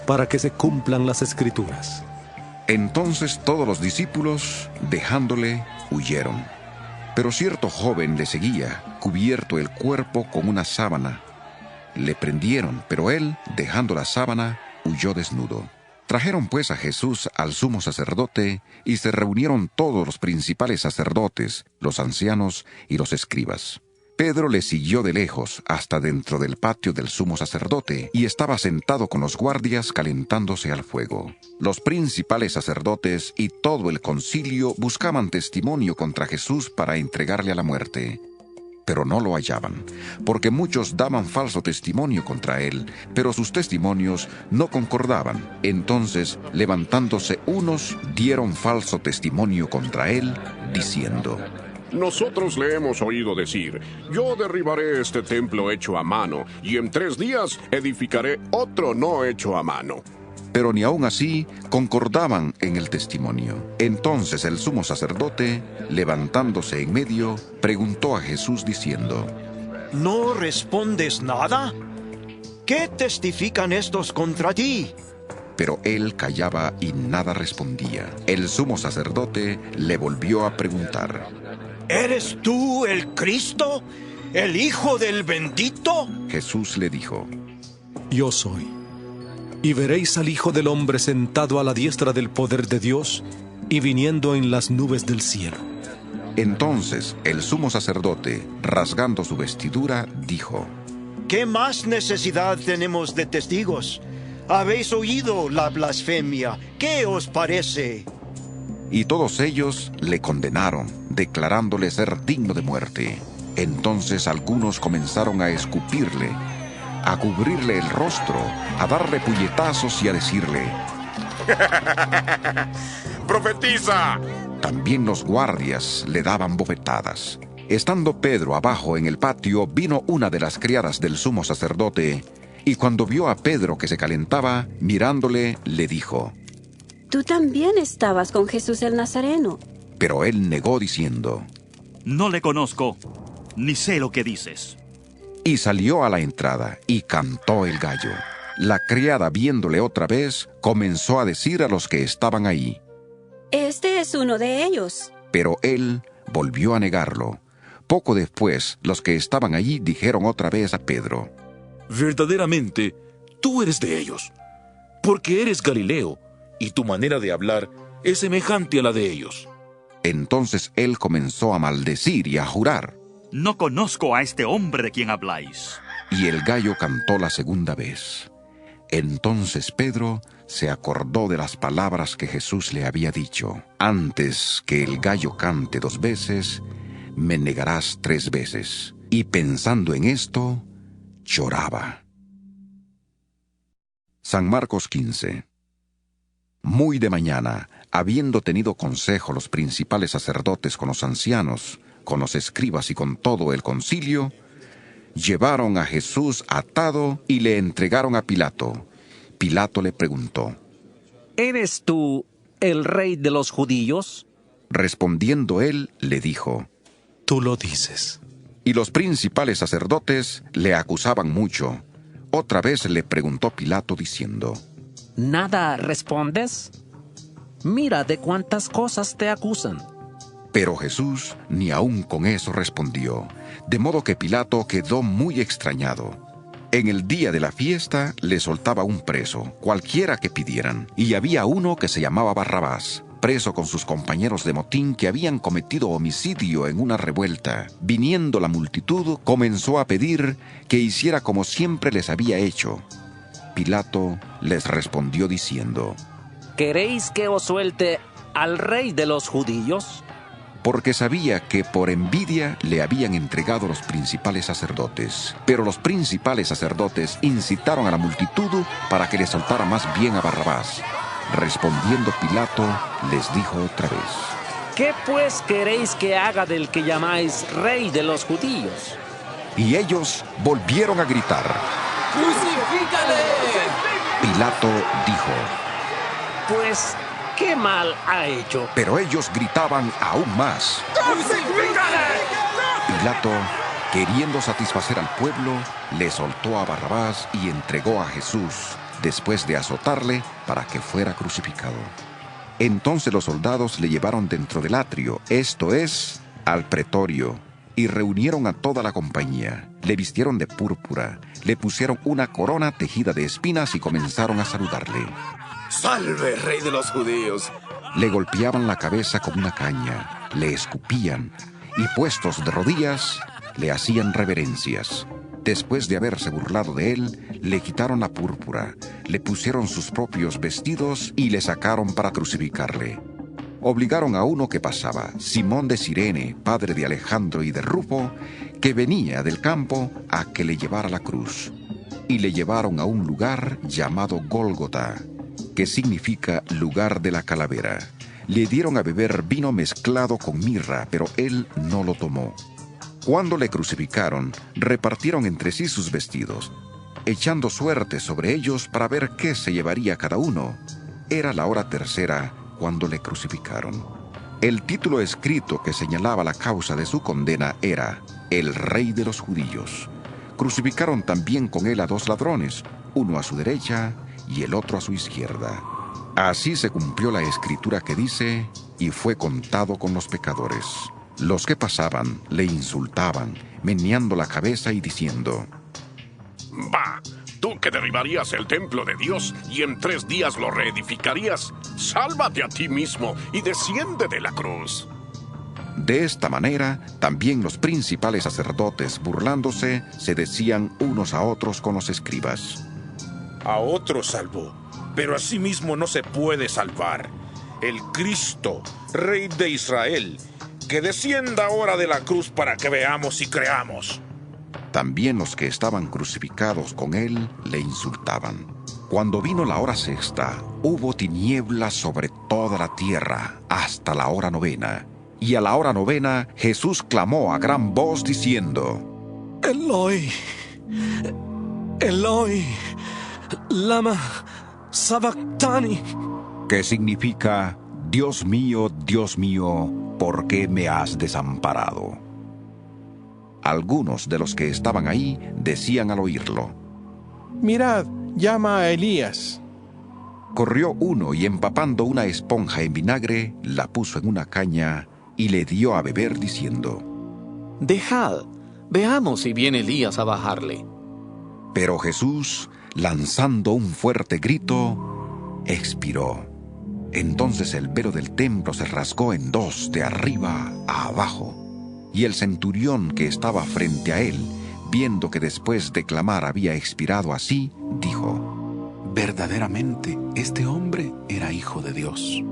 para que se cumplan las Escrituras. Entonces todos los discípulos, dejándole, huyeron. Pero cierto joven le seguía, cubierto el cuerpo con una sábana. Le prendieron, pero él, dejando la sábana, huyó desnudo. Trajeron pues a Jesús al sumo sacerdote, y se reunieron todos los principales sacerdotes, los ancianos y los escribas. Pedro le siguió de lejos hasta dentro del patio del sumo sacerdote, y estaba sentado con los guardias calentándose al fuego. Los principales sacerdotes y todo el concilio buscaban testimonio contra Jesús para entregarle a la muerte. Pero no lo hallaban, porque muchos daban falso testimonio contra él, pero sus testimonios no concordaban. Entonces, levantándose unos, dieron falso testimonio contra él, diciendo: Nosotros le hemos oído decir: Yo derribaré este templo hecho a mano, y en 3 días edificaré otro no hecho a mano. Pero ni aun así concordaban en el testimonio. Entonces el sumo sacerdote, levantándose en medio, preguntó a Jesús diciendo: ¿No respondes nada? ¿Qué testifican estos contra ti? Pero él callaba y nada respondía. El sumo sacerdote le volvió a preguntar: ¿Eres tú el Cristo, el Hijo del Bendito? Jesús le dijo: Yo soy. Y veréis al Hijo del Hombre sentado a la diestra del poder de Dios y viniendo en las nubes del cielo. Entonces el sumo sacerdote, rasgando su vestidura, dijo: ¿Qué más necesidad tenemos de testigos? Habéis oído la blasfemia. ¿Qué os parece? Y todos ellos le condenaron, declarándole ser digno de muerte. Entonces algunos comenzaron a escupirle, a cubrirle el rostro, a darle puñetazos y a decirle: ¡Profetiza! También los guardias le daban bofetadas. Estando Pedro abajo en el patio, vino una de las criadas del sumo sacerdote, y cuando vio a Pedro que se calentaba, mirándole, le dijo: Tú también estabas con Jesús el Nazareno. Pero él negó diciendo: No le conozco, ni sé lo que dices. Y salió a la entrada, y cantó el gallo. La criada, viéndole otra vez, comenzó a decir a los que estaban ahí: Este es uno de ellos. Pero él volvió a negarlo. Poco después, los que estaban allí dijeron otra vez a Pedro: Verdaderamente, tú eres de ellos, porque eres Galileo, y tu manera de hablar es semejante a la de ellos. Entonces él comenzó a maldecir y a jurar: No conozco a este hombre de quien habláis. Y el gallo cantó la segunda vez. Entonces Pedro se acordó de las palabras que Jesús le había dicho: Antes que el gallo cante 2 veces, me negarás 3 veces. Y pensando en esto, lloraba. San Marcos 15. Muy de mañana, habiendo tenido consejo los principales sacerdotes con los ancianos, con los escribas y con todo el concilio, llevaron a Jesús atado y le entregaron a Pilato. Pilato le preguntó: ¿Eres tú el rey de los judíos? Respondiendo él, le dijo: Tú lo dices. Y los principales sacerdotes le acusaban mucho. Otra vez le preguntó Pilato diciendo: ¿Nada respondes? Mira de cuántas cosas te acusan. Pero Jesús ni aun con eso respondió, de modo que Pilato quedó muy extrañado. En el día de la fiesta le soltaba un preso, cualquiera que pidieran, y había uno que se llamaba Barrabás, preso con sus compañeros de motín que habían cometido homicidio en una revuelta. Viniendo la multitud, comenzó a pedir que hiciera como siempre les había hecho. Pilato les respondió diciendo: ¿Queréis que os suelte al rey de los judíos? Porque sabía que por envidia le habían entregado los principales sacerdotes. Pero los principales sacerdotes incitaron a la multitud para que le soltara más bien a Barrabás. Respondiendo Pilato, les dijo otra vez: ¿Qué pues queréis que haga del que llamáis rey de los judíos? Y ellos volvieron a gritar: ¡Crucifícale! Pilato dijo: Pues, ¿qué mal ha hecho? Pero ellos gritaban aún más. ¡Crucifícale! Pilato, queriendo satisfacer al pueblo, le soltó a Barrabás y entregó a Jesús, después de azotarle para que fuera crucificado. Entonces los soldados le llevaron dentro del atrio, esto es, al pretorio, y reunieron a toda la compañía. Le vistieron de púrpura, le pusieron una corona tejida de espinas y comenzaron a saludarle. ¡Salve, rey de los judíos! Le golpeaban la cabeza con una caña, le escupían, y puestos de rodillas, le hacían reverencias. Después de haberse burlado de él, le quitaron la púrpura, le pusieron sus propios vestidos y le sacaron para crucificarle. Obligaron a uno que pasaba, Simón de Cirene, padre de Alejandro y de Rufo, que venía del campo, a que le llevara la cruz. Y le llevaron a un lugar llamado Gólgota, que significa lugar de la calavera. Le dieron a beber vino mezclado con mirra, pero él no lo tomó. Cuando le crucificaron, repartieron entre sí sus vestidos, echando suerte sobre ellos para ver qué se llevaría cada uno. Era la hora tercera cuando le crucificaron. El título escrito que señalaba la causa de su condena era El Rey de los Judíos. Crucificaron también con él a 2 ladrones, uno a su derecha y el otro a su izquierda. Así se cumplió la escritura que dice: y fue contado con los pecadores. Los que pasaban le insultaban, meneando la cabeza y diciendo: ¡Bah! Tú que derribarías el templo de Dios y en 3 días lo reedificarías, sálvate a ti mismo y desciende de la cruz. De esta manera, también los principales sacerdotes, burlándose, se decían unos a otros con los escribas: A otro salvó, pero a sí mismo no se puede salvar. El Cristo, Rey de Israel, que descienda ahora de la cruz para que veamos y creamos. También los que estaban crucificados con él le insultaban. Cuando vino la hora sexta, hubo tinieblas sobre toda la tierra hasta la hora 9. Y a la hora 9 Jesús clamó a gran voz diciendo: Eloi, Eloi, lama sabactani. Que significa: Dios mío, ¿por qué me has desamparado? Algunos de los que estaban ahí decían al oírlo: Mirad, llama a Elías. Corrió uno y empapando una esponja en vinagre, la puso en una caña y le dio a beber diciendo: Dejad, veamos si viene Elías a bajarle. Pero Jesús, lanzando un fuerte grito, expiró. Entonces el velo del templo se rasgó en dos, de arriba a abajo. Y el centurión que estaba frente a él, viendo que después de clamar había expirado así, dijo: Verdaderamente, este hombre era hijo de Dios.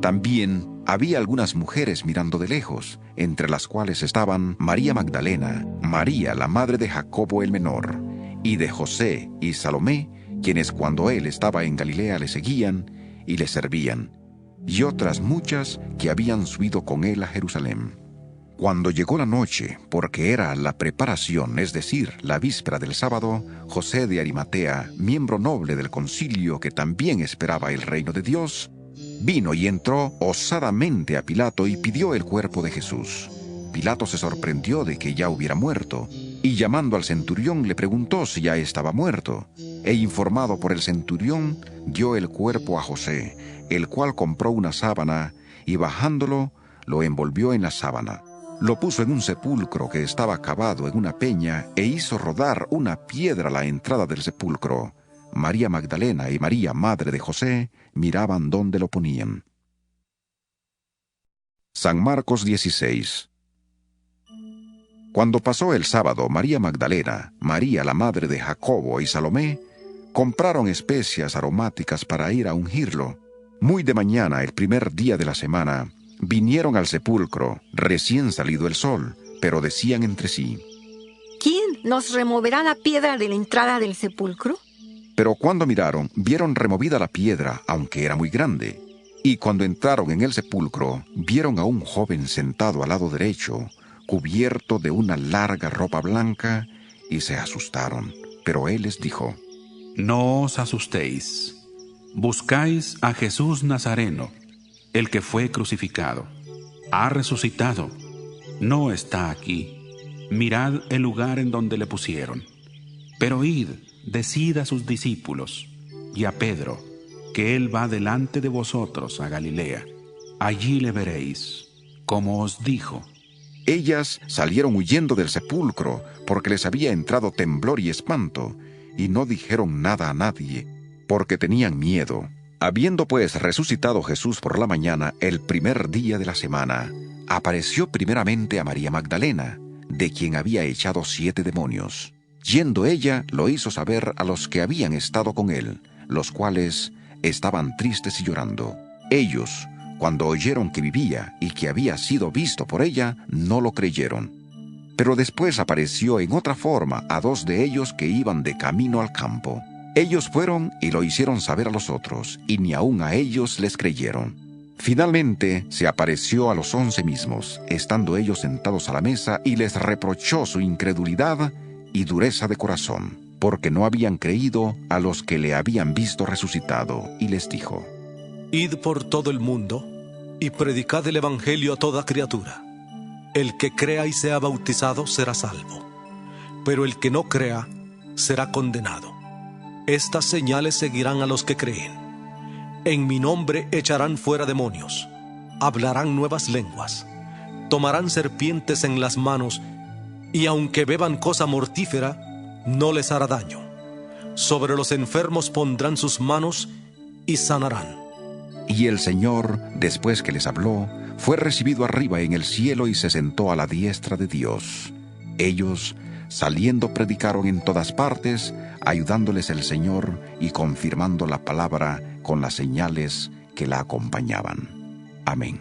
También había algunas mujeres mirando de lejos, entre las cuales estaban María Magdalena, María la madre de Jacobo el menor, y de José y Salomé, quienes cuando él estaba en Galilea le seguían y le servían, y otras muchas que habían subido con él a Jerusalén. Cuando llegó la noche, porque era la preparación, es decir, la víspera del sábado, José de Arimatea, miembro noble del concilio que también esperaba el reino de Dios, vino y entró osadamente a Pilato y pidió el cuerpo de Jesús. Pilato se sorprendió de que ya hubiera muerto, y llamando al centurión le preguntó si ya estaba muerto, e informado por el centurión, dio el cuerpo a José, el cual compró una sábana, y bajándolo, lo envolvió en la sábana. Lo puso en un sepulcro que estaba cavado en una peña, e hizo rodar una piedra a la entrada del sepulcro. María Magdalena y María, madre de José, miraban dónde lo ponían. San Marcos 16. Cuando pasó el sábado, María Magdalena, María la madre de Jacobo y Salomé, compraron especias aromáticas para ir a ungirlo. Muy de mañana, el primer día de la semana, vinieron al sepulcro, recién salido el sol, pero decían entre sí: ¿Quién nos removerá la piedra de la entrada del sepulcro? Pero cuando miraron, vieron removida la piedra, aunque era muy grande. Y cuando entraron en el sepulcro, vieron a un joven sentado al lado derecho, cubierto de una larga ropa blanca, y se asustaron. Pero él les dijo: No os asustéis. Buscáis a Jesús Nazareno, el que fue crucificado. Ha resucitado. No está aquí. Mirad el lugar en donde le pusieron. Pero id, decid a sus discípulos y a Pedro que él va delante de vosotros a Galilea. Allí le veréis, como os dijo. Ellas salieron huyendo del sepulcro, porque les había entrado temblor y espanto, y no dijeron nada a nadie, porque tenían miedo. Habiendo pues resucitado Jesús por la mañana, el primer día de la semana, apareció primeramente a María Magdalena, de quien había echado 7 demonios. Yendo ella, lo hizo saber a los que habían estado con él, los cuales estaban tristes y llorando. Ellos, cuando oyeron que vivía y que había sido visto por ella, no lo creyeron. Pero después apareció en otra forma a 2 de ellos que iban de camino al campo. Ellos fueron y lo hicieron saber a los otros, y ni aun a ellos les creyeron. Finalmente se apareció a los 11 mismos, estando ellos sentados a la mesa, y les reprochó su incredulidad y dureza de corazón, porque no habían creído a los que le habían visto resucitado, y les dijo: Id por todo el mundo y predicad el evangelio a toda criatura. El que crea y sea bautizado será salvo, pero el que no crea será condenado. Estas señales seguirán a los que creen. En mi nombre echarán fuera demonios, hablarán nuevas lenguas, tomarán serpientes en las manos, y aunque beban cosa mortífera, no les hará daño. Sobre los enfermos pondrán sus manos y sanarán. Y el Señor, después que les habló, fue recibido arriba en el cielo y se sentó a la diestra de Dios. Ellos, saliendo, predicaron en todas partes, ayudándoles el Señor y confirmando la palabra con las señales que la acompañaban. Amén.